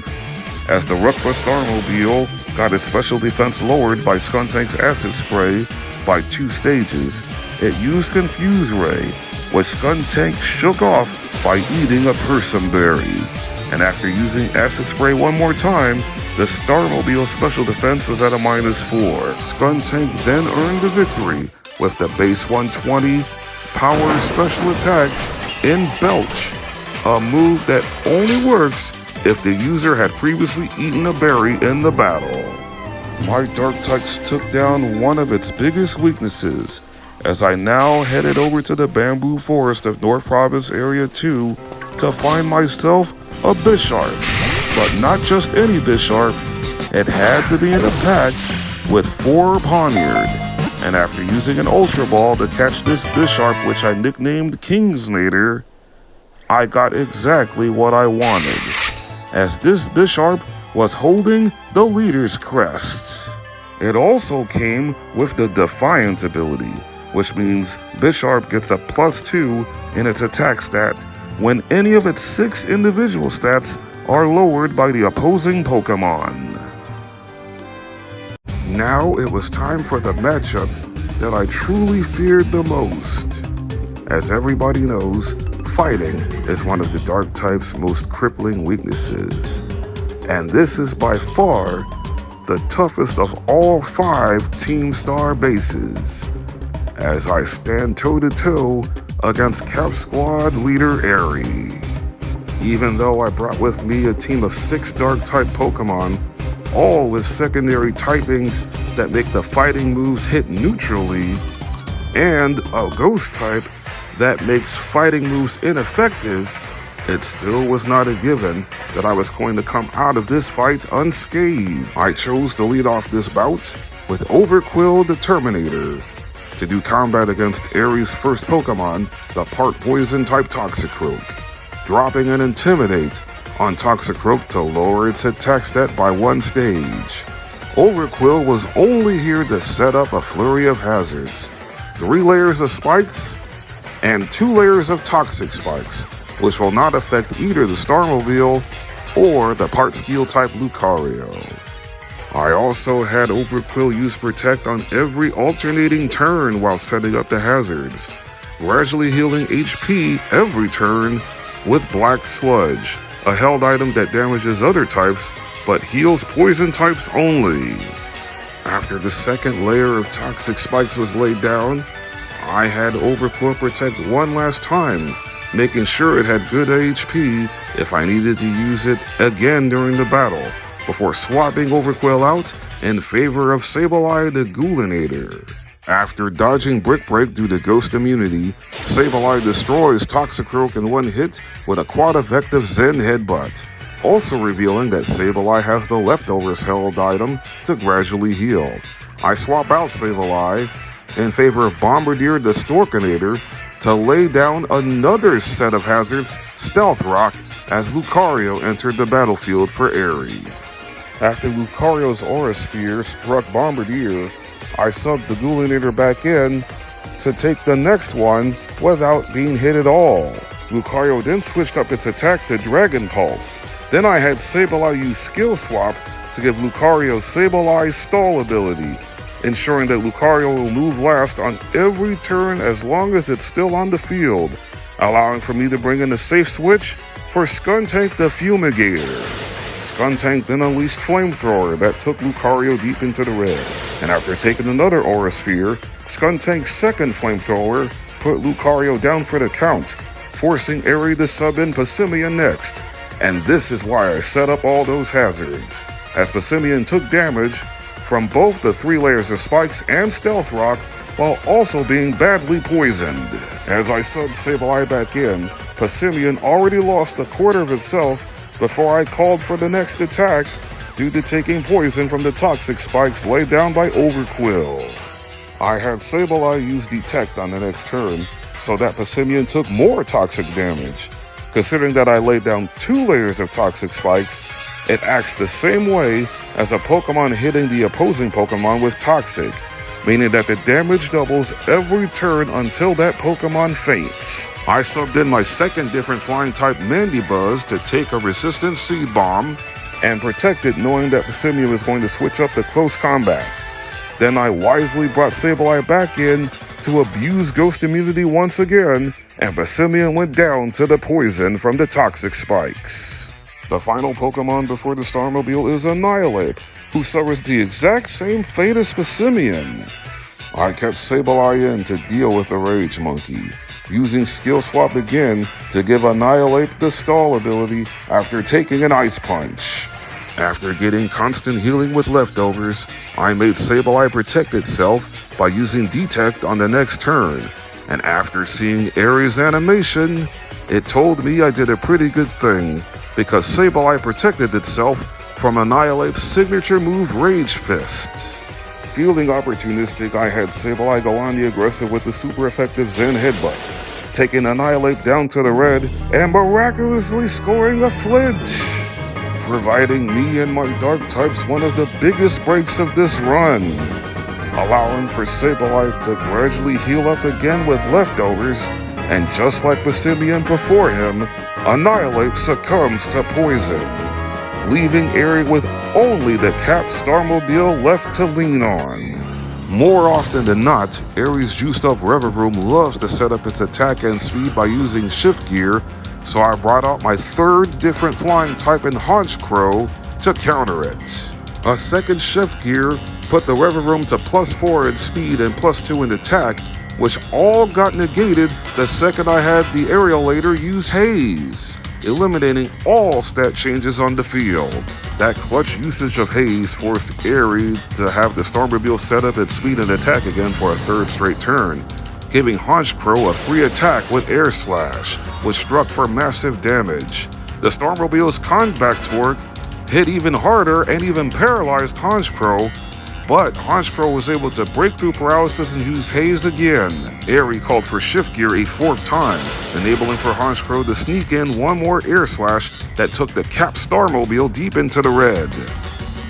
As the Reckless Starmobile got its special defense lowered by Skuntank's Acid Spray by 2 stages, it used Confuse Ray, which Skuntank shook off by eating a Persim Berry. And after using Acid Spray one more time, the Starmobile special defense was at a -4. Skuntank then earned the victory with the base 120 power special attack in Belch, a move that only works if the user had previously eaten a berry in the battle. My Dark types took down one of its biggest weaknesses, as I now headed over to the Bamboo Forest of North Province Area 2 to find myself a Bisharp. But not just any Bisharp, it had to be in a pack with 4 Pawniard. And after using an Ultra Ball to catch this Bisharp, which I nicknamed Kingsnader, I got exactly what I wanted, as this Bisharp was holding the leader's crest. It also came with the Defiant ability, which means Bisharp gets a +2 in its attack stat when any of its 6 individual stats are lowered by the opposing Pokemon. Now it was time for the matchup that I truly feared the most. As everybody knows, fighting is one of the Dark type's most crippling weaknesses. And this is by far the toughest of all 5 Team Star bases, as I stand toe-to-toe against Cap Squad leader Airy. Even though I brought with me a team of 6 Dark-type Pokemon, all with secondary typings that make the fighting moves hit neutrally, and a Ghost type that makes fighting moves ineffective, it still was not a given that I was going to come out of this fight unscathed. I chose to lead off this bout with Overqwil the Terminator to do combat against Airy's first Pokemon, the part Poison type Toxicroak, dropping an Intimidate on Toxicroak to lower its attack stat by 1 stage. Overqwil was only here to set up a flurry of hazards, 3 layers of spikes and 2 layers of toxic spikes, which will not affect either the Starmobile or the part Steel type Lucario. I also had Overqwil use Protect on every alternating turn while setting up the hazards, gradually healing HP every turn with Black Sludge, a held item that damages other types but heals poison types only. After the second layer of toxic spikes was laid down, I had Overqwil Protect one last time, making sure it had good HP if I needed to use it again during the battle, before swapping Overqwil out in favor of Sableye the Ghoulinator. After dodging Brick Break due to Ghost immunity, Sableye destroys Toxicroak in 1 hit with a quad-effective Zen Headbutt, also revealing that Sableye has the Leftovers held item to gradually heal. I swap out Sableye in favor of Bombardier the Storkinator to lay down another set of hazards, Stealth Rock, as Lucario entered the battlefield for Airy. After Lucario's Aura Sphere struck Bombardier, I subbed the Ghoulinator back in to take the next one without being hit at all. Lucario then switched up its attack to Dragon Pulse. Then I had Sableye use Skill Swap to give Lucario Sableye's stall ability, ensuring that Lucario will move last on every turn as long as it's still on the field, allowing for me to bring in a safe switch for Skuntank the Fumigator. Skuntank then unleashed Flamethrower that took Lucario deep into the red, and after taking another Aura Sphere, Skuntank's second Flamethrower put Lucario down for the count, forcing Eri to sub in Passimian next. And this is why I set up all those hazards, as Passimian took damage from both the 3 layers of spikes and Stealth Rock, while also being badly poisoned. As I subbed Sableye back in, Passimian already lost a quarter of itself before I called for the next attack due to taking poison from the toxic spikes laid down by Overquill. I had Sableye use Detect on the next turn, so that Passimian took more toxic damage. Considering that I laid down 2 layers of toxic spikes, it acts the same way as a Pokemon hitting the opposing Pokemon with toxic, meaning that the damage doubles every turn until that Pokemon faints. I subbed in my second different flying type Mandibuzz to take a resistant Seed Bomb and protect it, knowing that Passimian was going to switch up to close combat. Then I wisely brought Sableye back in to abuse Ghost Immunity once again, and Passimian went down to the poison from the toxic spikes. The final Pokemon before the Starmobile is Annihilate, who suffers the exact same fate as Passimian. I kept Sableye in to deal with the Rage Monkey, using Skill Swap again to give Annihilate the stall ability after taking an Ice Punch. After getting constant healing with leftovers, I made Sableye protect itself by using Detect on the next turn, and after seeing Eri's animation, it told me I did a pretty good thing, because Sableye protected itself from Annihilate's signature move Rage Fist. Feeling opportunistic, I had Sableye go on the aggressive with the super effective Zen Headbutt, taking Annihilate down to the red and miraculously scoring a flinch, providing me and my Dark types one of the biggest breaks of this run, allowing for Sableye to gradually heal up again with leftovers, and just like Passimian before him, Annihilate succumbs to poison, leaving Eri with only the capped Starmobile left to lean on. More often than not, Eri's juiced up Revavroom loves to set up its attack and speed by using Shift Gear, so I brought out my third different flying type in Honchkrow to counter it. A second Shift Gear put the Revavroom to +4 in speed and +2 in attack, which all got negated the second I had the Aerialator use Haze, eliminating all stat changes on the field. That clutch usage of Haze forced Eri to have the Stormobile set up its speed and attack again for a third straight turn, giving Honchkrow a free attack with Air Slash, which struck for massive damage. The Stormobile's Combat Torque hit even harder and even paralyzed Honchkrow, but Honchkrow was able to break through paralysis and use Haze again. Eri called for Shift Gear a 4th time, enabling for Honchkrow to sneak in one more Air Slash that took the Cap Starmobile deep into the red.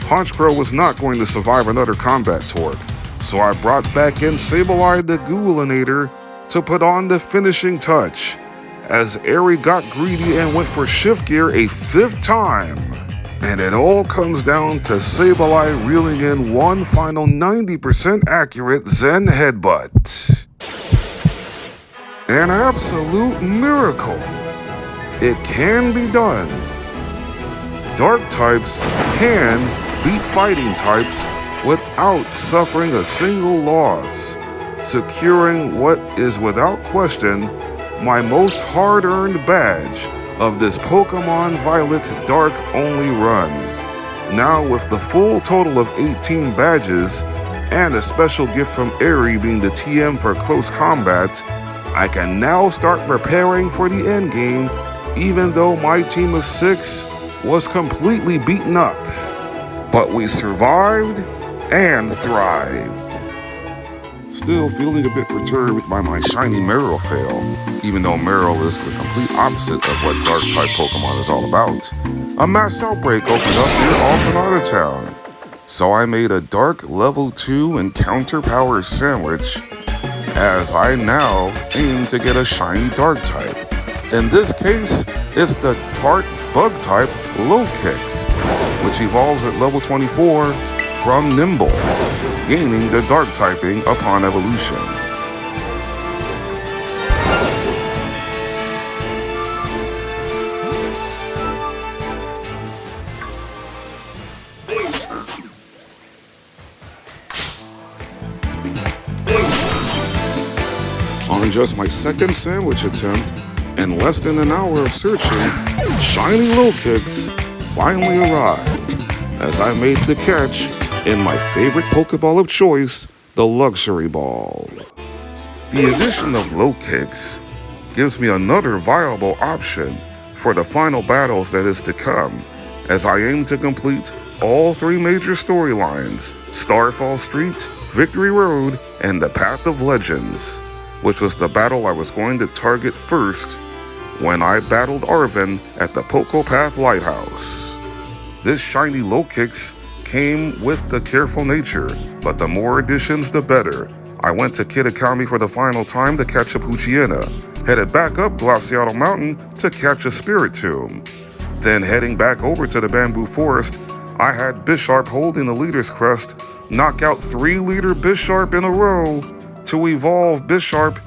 Honchkrow was not going to survive another Combat Torque, so I brought back in Sableye the Ghoulinator to put on the finishing touch, as Eri got greedy and went for Shift Gear a 5th time. And it all comes down to Sableye reeling in one final 90% accurate Zen Headbutt. An absolute miracle. It can be done. Dark types can beat fighting types without suffering a single loss, securing what is without question my most hard-earned badge of this Pokemon Violet Dark only run. Now with the full total of 18 badges and a special gift from Eri being the TM for close combat, I can now start preparing for the endgame, even though my team of 6 was completely beaten up. But we survived and thrived. still feeling a bit perturbed by my shiny Meryl fail, even though Meryl is the complete opposite of what Dark-type Pokemon is all about. A mass outbreak opened up near Alphanata Town, so I made a Dark Level 2 Encounter Power sandwich, as I now aim to get a shiny Dark-type. In this case, it's the part Bug-type Low-Kicks, which evolves at level 24 from Nimble, gaining the Dark typing upon evolution. On just my second sandwich attempt, and less than an hour of searching, shiny Low-Kicks finally arrived, as I made the catch in my favorite Pokeball of choice, the Luxury Ball. The addition of Low-Kicks gives me another viable option for the final battles that is to come, as I aim to complete all 3 major storylines, Starfall Street, Victory Road, and the Path of Legends, which was the battle I was going to target first when I battled Arven at the Pokopath Lighthouse. This shiny Low-Kicks came with the careful nature, but the more additions the better. I went to Kitakami for the final time to catch a Poochyena, headed back up Glaciato Mountain to catch a Spiritomb. Then heading back over to the Bamboo Forest, I had Bisharp holding the leader's crest, knock out 3-leader Bisharp in a row to evolve Bisharp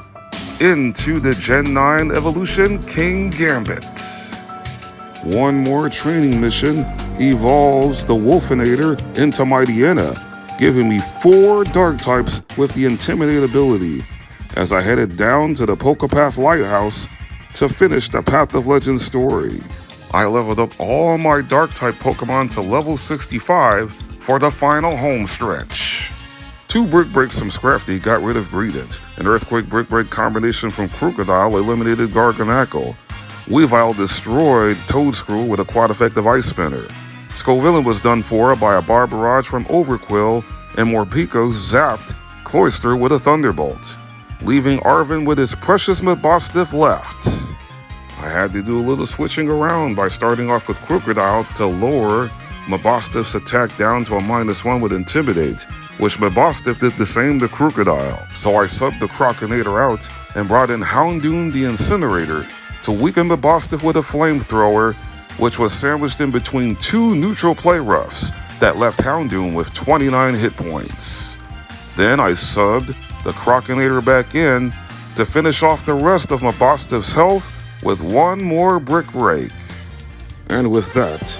into the Gen 9 evolution King Gambit. One more training mission evolves the Wolfinator into Mightyena, giving me 4 Dark types with the Intimidate ability, as I headed down to the Pokopath Lighthouse to finish the Path of Legends story. I leveled up all my Dark-type Pokemon to level 65 for the final home stretch. 2 Brick Breaks from Scrafty got rid of Greedent. An Earthquake Brick Break combination from Crocodile eliminated Garganacl. Weavile destroyed Toedscruel with a quad-effective Ice Spinner. Scovillain was done for by a Barbarage from Overquill, and Morpeko zapped Cloyster with a Thunderbolt, leaving Arven with his precious Mabosstiff left. I had to do a little switching around by starting off with Crocodile to lower Mabosstiff's attack down to a -1 with Intimidate, which Mabosstiff did the same to Crocodile. So I subbed the Crocodinator out and brought in Houndoom the Incinerator to weaken Mabosstiff with a Flamethrower, which was sandwiched in between 2 neutral play roughs that left Houndoom with 29 hit points. Then I subbed the Crocodinator back in to finish off the rest of Mabosstiff's health with 1 more Brick Break. And with that,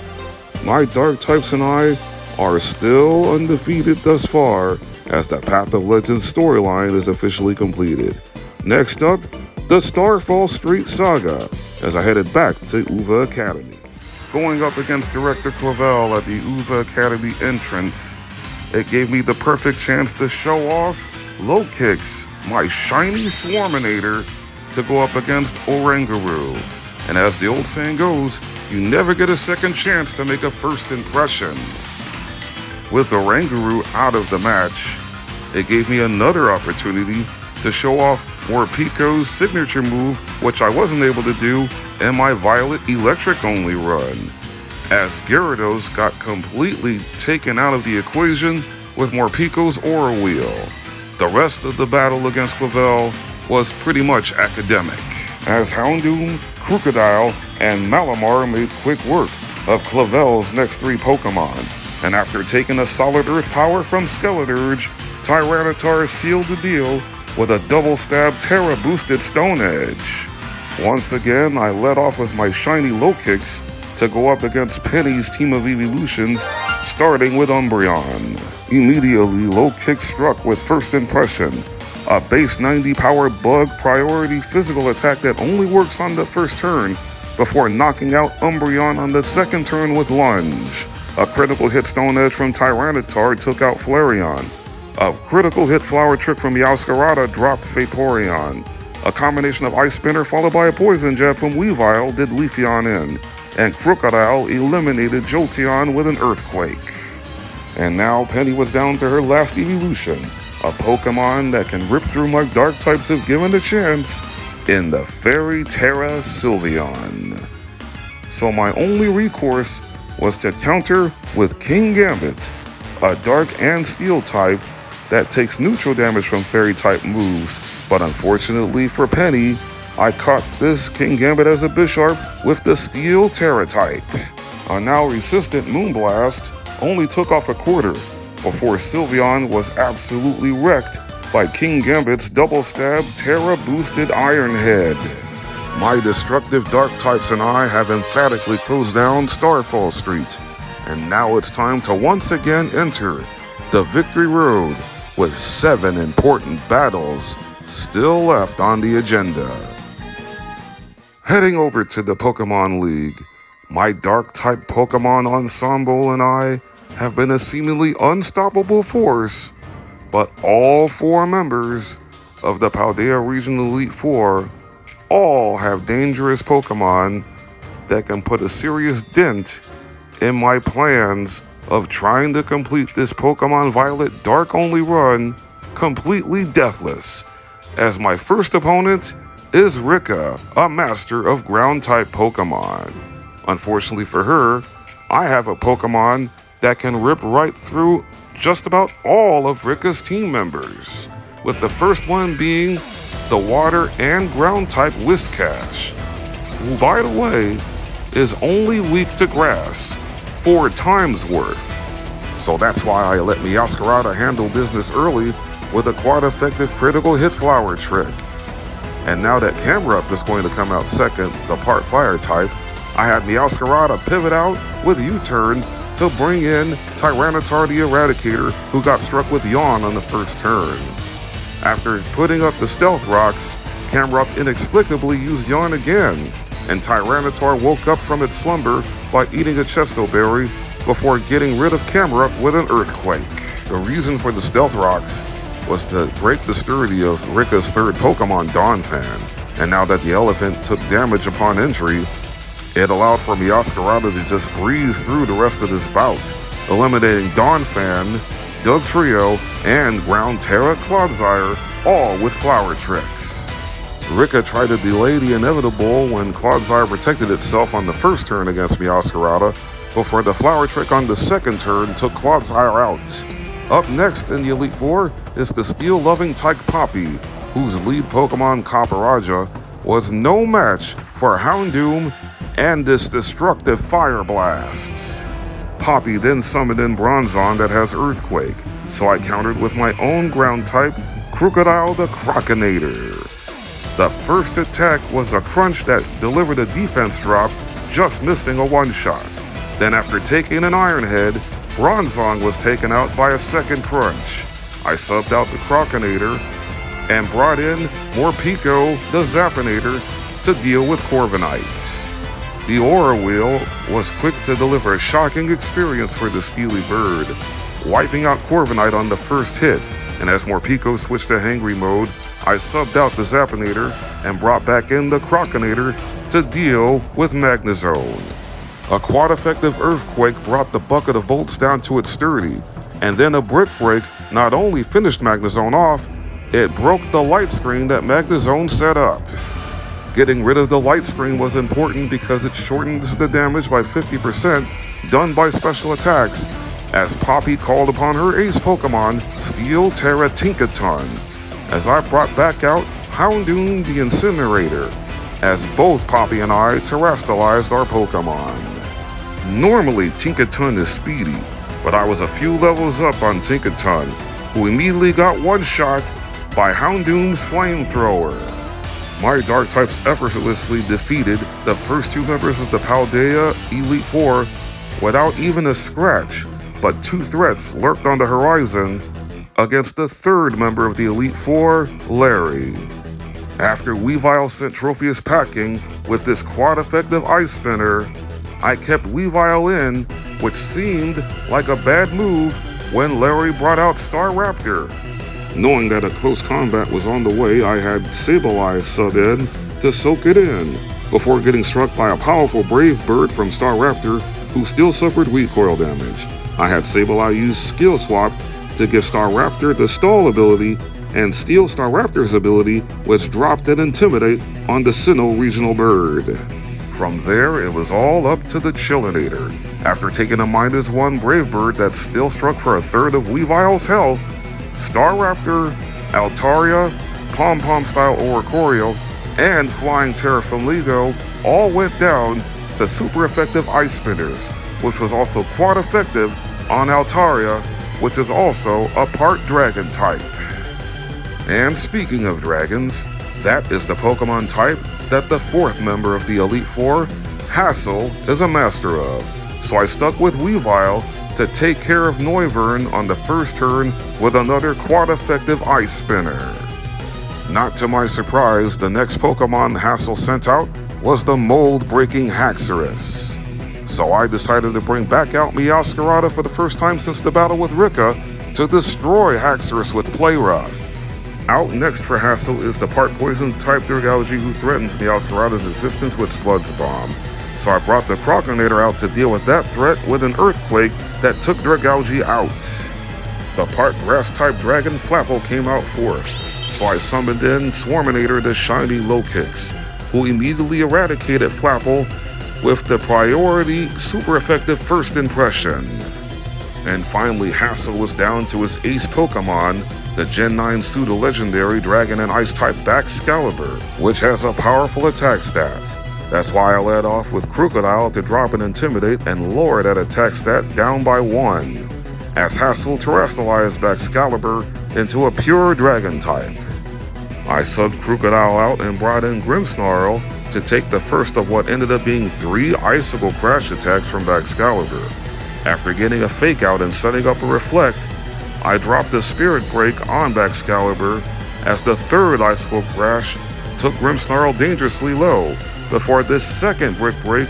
my Dark types and I are still undefeated thus far, as the Path of Legends storyline is officially completed. Next up, the Starfall Street Saga, as I headed back to Uva Academy. Going up against Director Clavel at the Uva Academy entrance, it gave me the perfect chance to show off Low-Kicks, my shiny Swarminator, to go up against Oranguru. And as the old saying goes, you never get a second chance to make a first impression. With Oranguru out of the match, it gave me another opportunity to show off Morpeko's signature move, which I wasn't able to do in my Violet Electric only run, as Gyarados got completely taken out of the equation with Morpeko's Aura Wheel. The rest of the battle against Clavel was pretty much academic, as Houndoom, Crocodile, and Malamar made quick work of Clavel's next 3 Pokemon, and after taking a solid Earth Power from Skeleturge, Tyranitar sealed the deal with a double-stab Terra-boosted Stone Edge. Once again, I led off with my shiny Low-Kicks to go up against Penny's team of evolutions, starting with Umbreon. Immediately, Low-Kicks struck with First Impression, a base 90 power bug priority physical attack that only works on the first turn, before knocking out Umbreon on the second turn with Lunge. A critical hit Stone Edge from Tyranitar took out Flareon. A critical hit Flower Trick from Meowscarada dropped Vaporeon. A combination of Ice Spinner followed by a Poison Jab from Weavile did Leafeon in. And Crocodile eliminated Jolteon with an Earthquake. And now Penny was down to her last evolution, a Pokemon that can rip through my Dark types if given the chance, in the Fairy Tera Sylveon. So my only recourse was to counter with King Gambit, a Dark and Steel type that takes neutral damage from Fairy type moves, but unfortunately for Penny, I caught this King Gambit as a Bisharp with the Steel Tera type. A now resistant Moonblast only took off a quarter before Sylveon was absolutely wrecked by King Gambit's double-stab Tera-boosted Iron Head. My destructive Dark types and I have emphatically closed down Starfall Street, and now it's time to once again enter the Victory Road with 7 important battles still left on the agenda. Heading over to the Pokemon League, my Dark-type Pokemon ensemble and I have been a seemingly unstoppable force, but all 4 members of the Paldea Regional Elite Four all have dangerous Pokemon that can put a serious dent in my plans of trying to complete this Pokemon Violet Dark-only run completely deathless, as my first opponent is Rika, a master of Ground-type Pokemon. Unfortunately for her, I have a Pokemon that can rip right through just about all of Rika's team members, with the first one being the Water and Ground-type Whiscash, who, by the way, is only weak to Grass 4 times worth. So that's why I let Meowscarada handle business early with a quad-effective critical hit Flower Trick. And now that Camerupt is going to come out second, the part Fire type, I had Meowscarada pivot out with U-turn to bring in Tyranitar the Eradicator, who got struck with Yawn on the first turn. After putting up the Stealth Rocks, Camerupt inexplicably used Yawn again, and Tyranitar woke up from its slumber by eating a Chesto Berry before getting rid of Camerupt with an Earthquake. The reason for the Stealth Rocks was to break the sturdy of Rika's third Pokemon, Donphan, and now that the elephant took damage upon entry, it allowed for Meowscarada to just breeze through the rest of this bout, eliminating Donphan, Dugtrio, and Ground Tera Clodsire, all with Flower Tricks. Rika tried to delay the inevitable when Clodsire protected itself on the first turn against Meowscarada, before the Flower Trick on the second turn took Clodsire out. Up next in the Elite Four is the steel-loving type Poppy, whose lead Pokemon Copperajah was no match for Houndoom and this destructive Fire Blast. Poppy then summoned in Bronzong that has Earthquake, so I countered with my own ground type, Crocodile the Crocinator. The first attack was a crunch that delivered a defense drop, just missing a one-shot. Then after taking an Iron Head, Bronzong was taken out by a second crunch. I subbed out the Crocinator and brought in Morpeko the Zappinator to deal with Corviknight. The Aura Wheel was quick to deliver a shocking experience for the Steely Bird, wiping out Corviknight on the first hit, and as Morpeko switched to Hangry mode, I subbed out the Zappinator and brought back in the Crocinator to deal with Magnezone. A quad-effective Earthquake brought the bucket of bolts down to its sturdy, and then a Brick Break not only finished Magnezone off, it broke the light screen that Magnezone set up. Getting rid of the light screen was important because it shortens the damage by 50% done by special attacks, as Poppy called upon her ace Pokemon, Steel Tera Tinkaton, as I brought back out Houndoom the Incinerator, as both Poppy and I terastallized our Pokemon. Normally, Tinkaton is speedy, but I was a few levels up on Tinkaton, who immediately got one-shot by Houndoom's Flamethrower. My Dark types effortlessly defeated the first 2 members of the Paldea Elite Four without even a scratch, but 2 threats lurked on the horizon against the third member of the Elite Four, Larry. After Weavile sent Trophius packing with this quad-effective Ice Spinner, I kept Weavile in, which seemed like a bad move when Larry brought out Staraptor. Knowing that a close combat was on the way, I had Sableye sub in to soak it in, before getting struck by a powerful Brave Bird from Staraptor, who still suffered recoil damage. I had Sableye use Skill Swap to give Staraptor the Stall ability and steal Staraptor's ability, which dropped an Intimidate on the Sinnoh regional bird. From there, it was all up to the Chillinator. After taking a -1 Brave Bird that still struck for a third of Weavile's health, Staraptor, Altaria, Pom-Pom style Oricorio, and Flying Tera from Lego all went down to super effective Ice Spinners, which was also quite effective on Altaria, which is also a part Dragon type. And speaking of dragons, that is the Pokemon type that the fourth member of the Elite Four, Hassel, is a master of. So I stuck with Weavile to take care of Noivern on the first turn with another quite effective Ice Spinner. Not to my surprise, the next Pokemon Hassel sent out was the mold-breaking Haxorus. So I decided to bring back out Meowscarada for the first time since the battle with Rika to destroy Haxorus with Play Rough. Out next for Hassel is the part poison type Dragalge who threatens Meowscarada's existence with Sludge Bomb. So I brought the Croconator out to deal with that threat with an Earthquake that took Dragalge out. The part grass type Dragon Flapple came out fourth. So I summoned in Swarminator the shiny Low-Kicks, who immediately eradicated Flapple with the priority super effective first impression. And finally, Hassel was down to his ace Pokemon, the Gen 9 pseudo-legendary Dragon and Ice-type Baxcalibur, which has a powerful attack stat. That's why I led off with Crocodile to drop an Intimidate and lower that attack stat down by 1, as Hassel terrestrialized Baxcalibur into a pure Dragon type. I subbed Crocodile out and brought in Grimmsnarl to take the first of what ended up being 3 Icicle Crash attacks from Baxcalibur. After getting a Fake Out and setting up a Reflect, I dropped a Spirit Break on Baxcalibur as the third Icicle Crash took Grimmsnarl dangerously low, before this second Brick Break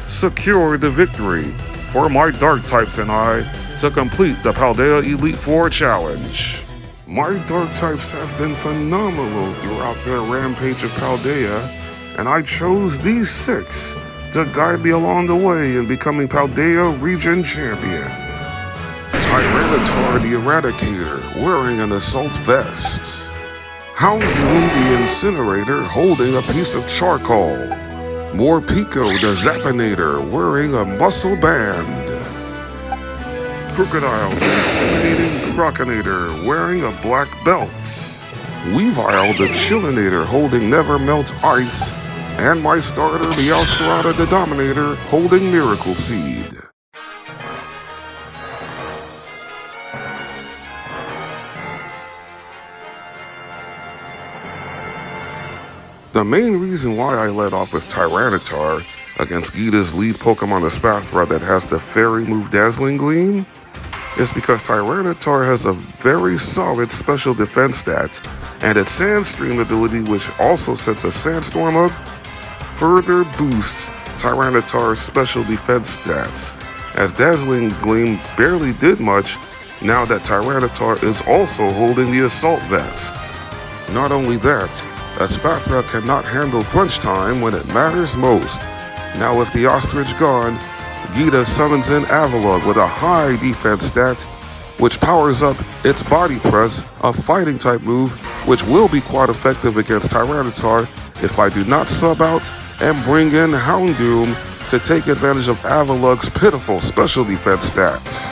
secured the victory for my Dark types and I to complete the Paldea Elite Four challenge. My Dark types have been phenomenal throughout their rampage of Paldea, and I chose these 6 to guide me along the way in becoming Paldea Region Champion. Tyranitar the Eradicator wearing an Assault Vest. Houndoom the Incinerator holding a piece of charcoal. Morpeko the Zappinator wearing a muscle band. Crocodile the Intimidating Croconator wearing a black belt. Weavile the Chillinator holding Never Melt Ice. And my starter Meowscarada the Dominator holding Miracle Seed. The main reason why I led off with Tyranitar against Gita's lead Pokemon Espathra that has the fairy move Dazzling Gleam is because Tyranitar has a very solid special defense stat, and its Sandstream ability, which also sets a Sandstorm up, further boosts Tyranitar's special defense stats, as Dazzling Gleam barely did much now that Tyranitar is also holding the Assault Vest. Not only that, Espathra cannot handle crunch time when it matters most. Now with the Ostrich gone, Gita summons in Avalugg with a high defense stat, which powers up its Body Press, a fighting type move, which will be quite effective against Tyranitar if I do not sub out and bring in Houndoom to take advantage of Avalugg's pitiful special defense stats.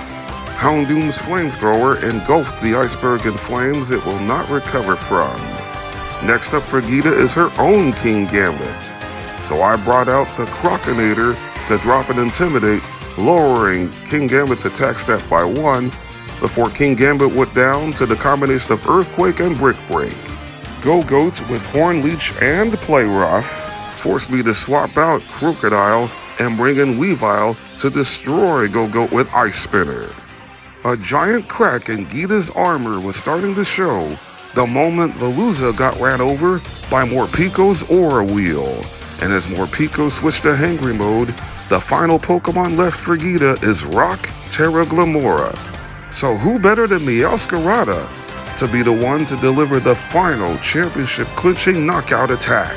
Houndoom's Flamethrower engulfed the iceberg in flames it will not recover from. Next up for Gita is her own King Gambit. So I brought out the Croconator to drop an Intimidate, lowering King Gambit's attack stat by 1, before King Gambit went down to the combination of Earthquake and Brick Break. Go-Goat with Horn Leech and Play Rough forced me to swap out Crocodile and bring in Weavile to destroy Go-Goat with Ice Spinner. A giant crack in Gita's armor was starting to show the moment Veluza got ran over by Morpeko's Aura Wheel. And as Morpeko switched to Hangry mode, the final Pokemon left for Gita is Rock Terra Glamora. So who better than Meowscarada to be the one to deliver the final championship-clinching knockout attack?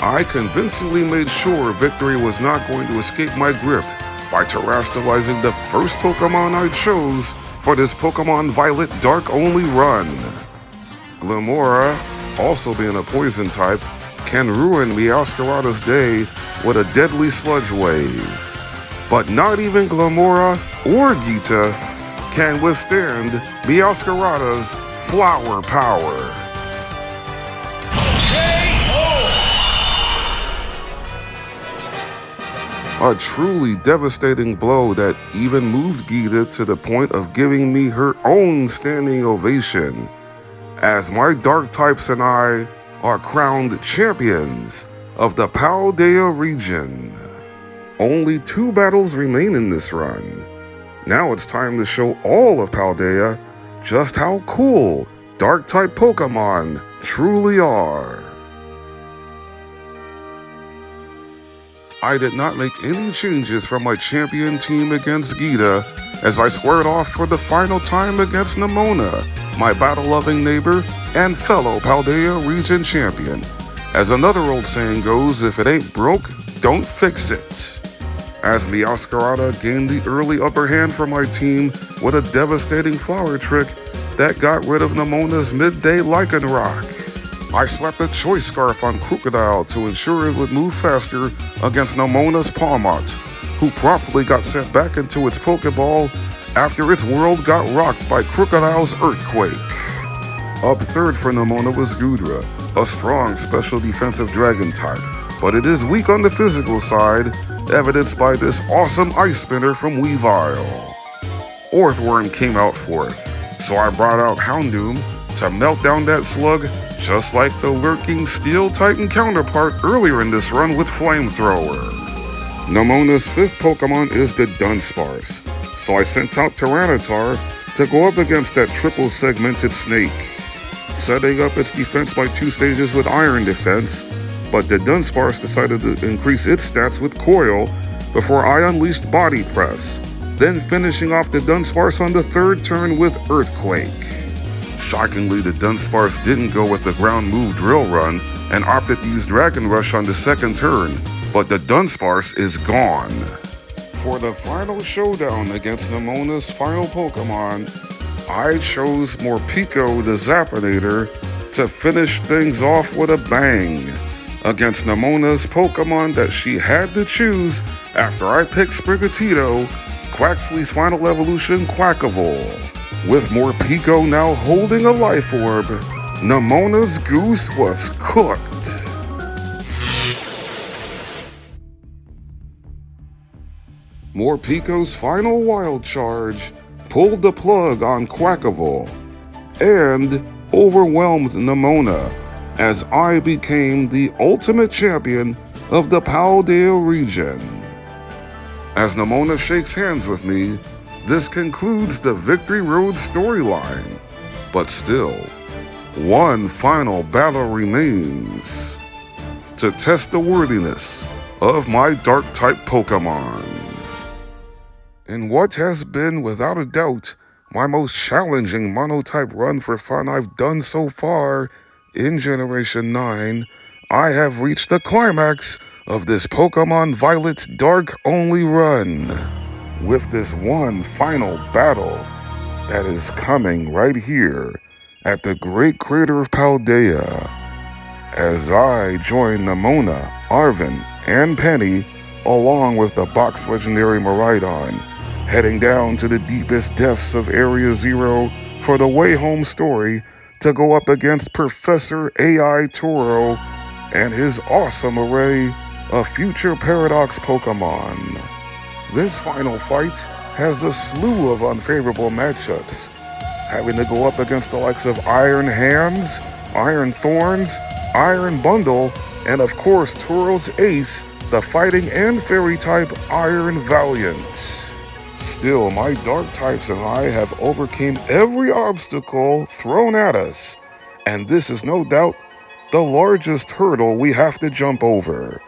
I convincingly made sure victory was not going to escape my grip by terrestrializing the first Pokemon I chose for this Pokemon Violet Dark only run. Glimmora, also being a poison type, can ruin Meowscarada's day with a deadly sludge wave. But not even Glimmora or Geeta can withstand Meowscarada's flower power. A truly devastating blow that even moved Geeta to the point of giving me her own standing ovation, as my Dark types and I are crowned champions of the Paldea region. Only 2 battles remain in this run. Now it's time to show all of Paldea just how cool Dark-type Pokemon truly are. I did not make any changes from my champion team against Geeta as I squared off for the final time against Nemona, my battle-loving neighbor and fellow Paldea region champion. As another old saying goes, if it ain't broke, don't fix it. As Meowscarada gained the early upper hand for my team with a devastating flower trick that got rid of Nemona's midday Lycanroc. I slapped a Choice Scarf on Crocodile to ensure it would move faster against Nemona's Pawmot, who promptly got sent back into its Pokeball after its world got rocked by Crocodile's Earthquake. Up third for Nemona was Goodra, a strong special defensive dragon type, but it is weak on the physical side, evidenced by this awesome Ice Spinner from Weavile. Orthworm came out fourth, so I brought out Houndoom to melt down that slug just like the lurking Steel Titan counterpart earlier in this run with Flamethrower. Nemona's 5th Pokemon is the Dunsparce, so I sent out Tyranitar to go up against that triple segmented snake, setting up its defense by 2 stages with Iron Defense, but the Dunsparce decided to increase its stats with Coil before I unleashed Body Press, then finishing off the Dunsparce on the 3rd turn with Earthquake. Shockingly, the Dunsparce didn't go with the ground move Drill Run and opted to use Dragon Rush on the 2nd turn, but the Dunsparce is gone. For the final showdown against Nemona's final Pokemon, I chose Morpeko the Zapinator to finish things off with a bang against Nemona's Pokemon that she had to choose after I picked Sprigatito, Quaxly's final evolution Quackavole. With Morpeko now holding a Life Orb, Nemona's goose was cooked. Morpeko's final Wild Charge pulled the plug on Quackavole and overwhelmed Nemona as I became the ultimate champion of the Paldea region. As Nemona shakes hands with me, this concludes the Victory Road storyline, but still, one final battle remains to test the worthiness of my Dark-type Pokemon. In what has been, without a doubt, my most challenging Monotype run for fun I've done so far in Generation 9, I have reached the climax of this Pokemon Violet Dark only run, with this one final battle that is coming right here at the Great Crater of Paldea, as I join Nemona, Arven, and Penny, along with the box legendary Miraidon, heading down to the deepest depths of Area Zero for the way home story to go up against Professor AI Toro and his awesome array of future Paradox Pokemon. This final fight has a slew of unfavorable matchups, having to go up against the likes of Iron Hands, Iron Thorns, Iron Bundle, and of course Toro's ace, the fighting and fairy type Iron Valiant. Still, my Dark types and I have overcame every obstacle thrown at us, and this is no doubt the largest hurdle we have to jump over,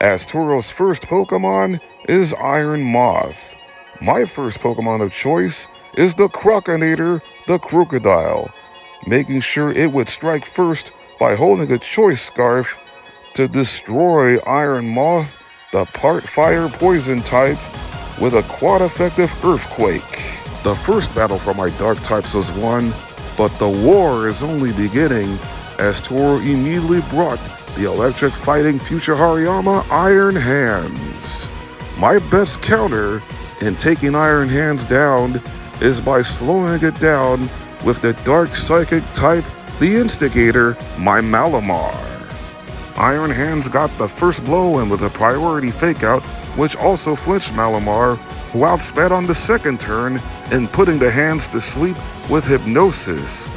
as Toro's first Pokemon is Iron Moth. My first Pokemon of choice is the Crocodile, the Crocodile, making sure it would strike first by holding a Choice Scarf to destroy Iron Moth, the part fire poison type, with a quad effective Earthquake. The first battle for my Dark types was won, but the war is only beginning as Toro immediately brought the electric fighting future Hariyama Iron Hands. My best counter in taking Iron Hands down is by slowing it down with the Dark Psychic type, the Instigator, my Malamar. Iron Hands got the first blow in with a priority fake-out, which also flinched Malamar, who outsped on the second turn in putting the hands to sleep with Hypnosis,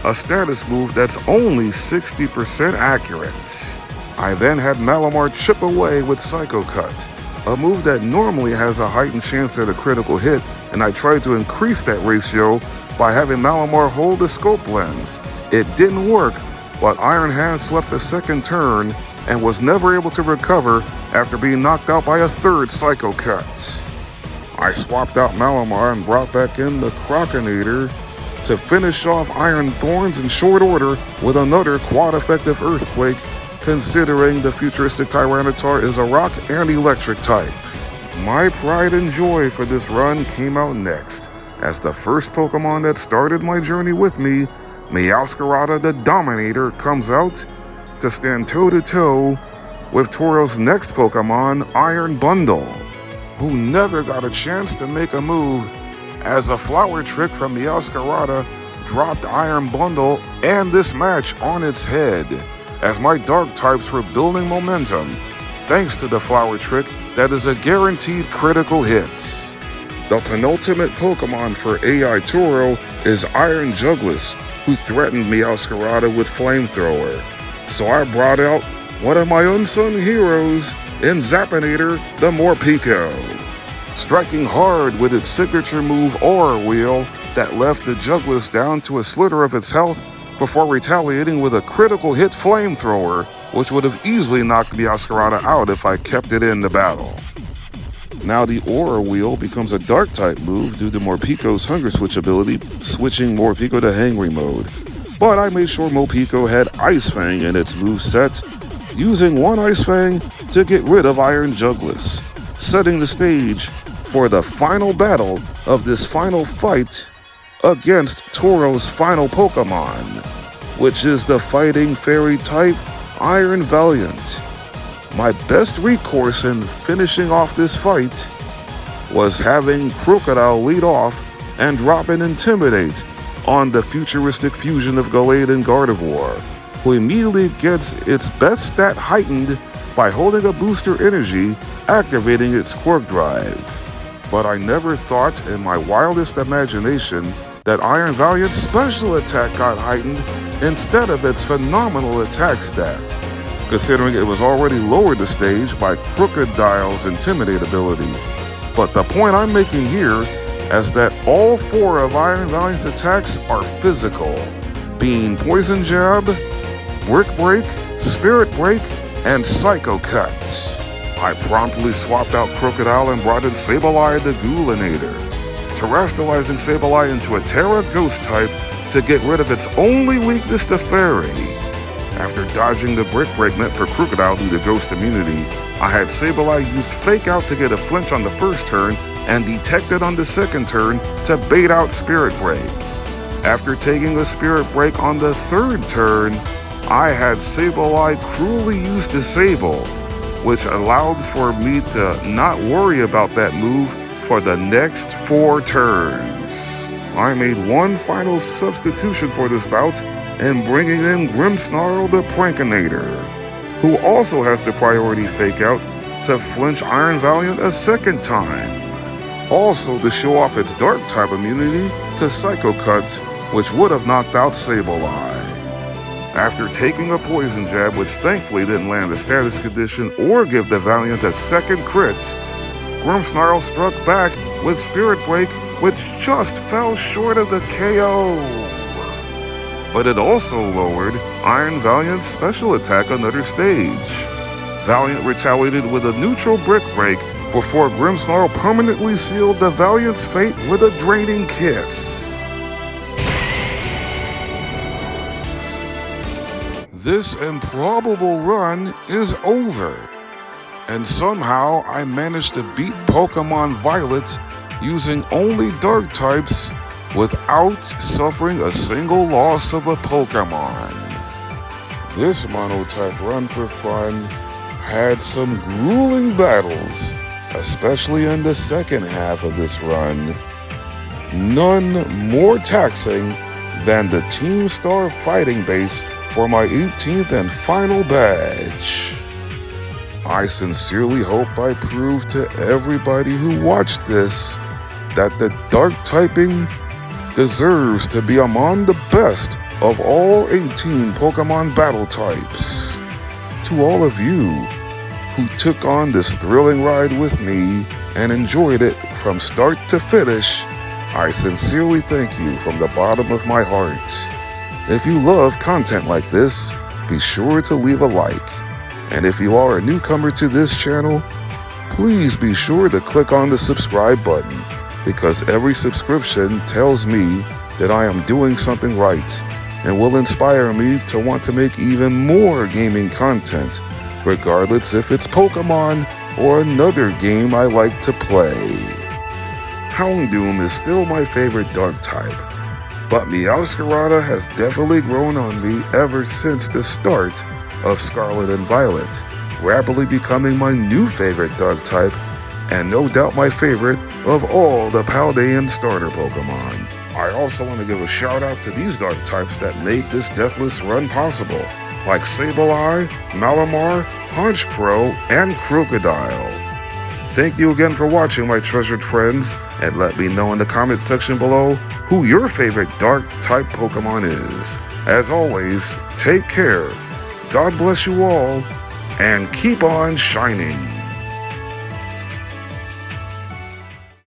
a status move that's only 60% accurate. I then had Malamar chip away with Psycho Cut, a move that normally has a heightened chance at a critical hit, and I tried to increase that ratio by having Malamar hold the scope lens. It didn't work, but Iron Hands slept the second turn and was never able to recover after being knocked out by a third Psycho Cut. I swapped out Malamar and brought back in the Crocinator to finish off Iron Thorns in short order with another quad-effective Earthquake, considering the futuristic Tyranitar is a rock and electric type. My pride and joy for this run came out next, as the first Pokemon that started my journey with me, Meowscarada the Dominator, comes out to stand toe-to-toe with Toro's next Pokemon, Iron Bundle, who never got a chance to make a move, as a flower trick from Meowscarada dropped Iron Bundle and this match on its head, as my Dark types were building momentum, thanks to the flower trick that is a guaranteed critical hit. The penultimate Pokemon for AI Toro is Iron Jugless, who threatened Meowscarada with Flamethrower. So I brought out one of my unsung heroes in Zappinator the Morpeko, striking hard with its signature move Aura Wheel that left the Jugless down to a slither of its health before retaliating with a critical hit Flamethrower, which would have easily knocked Meowscarada out if I kept it in the battle. Now the Aura Wheel becomes a Dark-type move due to Morpeko's Hunger Switch ability, switching Morpeko to Hangry mode. But I made sure Morpeko had Ice Fang in its moveset, using one Ice Fang to get rid of Iron Jugless, setting the stage for the final battle of this final fight against Toro's final Pokemon, which is the Fighting Fairy type Iron Valiant. My best recourse in finishing off this fight was having Crocodile lead off and drop an Intimidate on the futuristic fusion of Gallade and Gardevoir, who immediately gets its best stat heightened by holding a booster energy, activating its Quirk Drive. But I never thought in my wildest imagination that Iron Valiant's special attack got heightened instead of its phenomenal attack stat, considering it was already lowered the stage by Crocodile's Intimidate ability. But the point I'm making here is that all four of Iron Valiant's attacks are physical, being Poison Jab, Brick Break, Spirit Break, and Psycho Cut. I promptly swapped out Crocodile and brought in Sableye the Ghoulinator, terrestrializing Sableye into a Tera Ghost type to get rid of its only weakness to Fairy. After dodging the Brick Break meant for Crocodile due to Ghost immunity, I had Sableye use Fake Out to get a flinch on the first turn and Detect It on the second turn to bait out Spirit Break. After taking a Spirit Break on the third turn, I had Sableye cruelly use Disable, which allowed for me to not worry about that move for the next 4 turns. I made one final substitution for this bout and bringing in Grimmsnarl the Prankinator, who also has the priority Fake Out to flinch Iron Valiant a second time. Also to show off its Dark-type immunity to Psycho Cut, which would have knocked out Sableye. After taking a Poison Jab, which thankfully didn't land a status condition or give the Valiant a second crit, Grimmsnarl struck back with Spirit Break, which just fell short of the KO. But it also lowered Iron Valiant's special attack another stage. Valiant retaliated with a neutral Brick Break before Grimmsnarl permanently sealed the Valiant's fate with a Draining Kiss. This improbable run is over, and somehow I managed to beat Pokemon Violet using only Dark types without suffering a single loss of a Pokemon. This Monotype run for fun had some grueling battles, especially in the second half of this run. None more taxing than the Team Star fighting base for my 18th and final badge. I sincerely hope I prove to everybody who watched this that the Dark typing deserves to be among the best of all 18 Pokemon battle types. To all of you who took on this thrilling ride with me and enjoyed it from start to finish, I sincerely thank you from the bottom of my heart. If you love content like this, be sure to leave a like. And if you are a newcomer to this channel, please be sure to click on the subscribe button, because every subscription tells me that I am doing something right and will inspire me to want to make even more gaming content, regardless if it's Pokemon or another game I like to play. Houndoom is still my favorite Dark type, but Meowscarada has definitely grown on me ever since the start of Scarlet and Violet, rapidly becoming my new favorite Dark type, and no doubt my favorite of all the Paldean starter Pokemon. I also want to give a shout out to these Dark types that make this deathless run possible, like Sableye, Malamar, Honchkrow, and Crocodile. Thank you again for watching, my treasured friends, and let me know in the comment section below who your favorite Dark type Pokemon is. As always, take care, God bless you all, and keep on shining.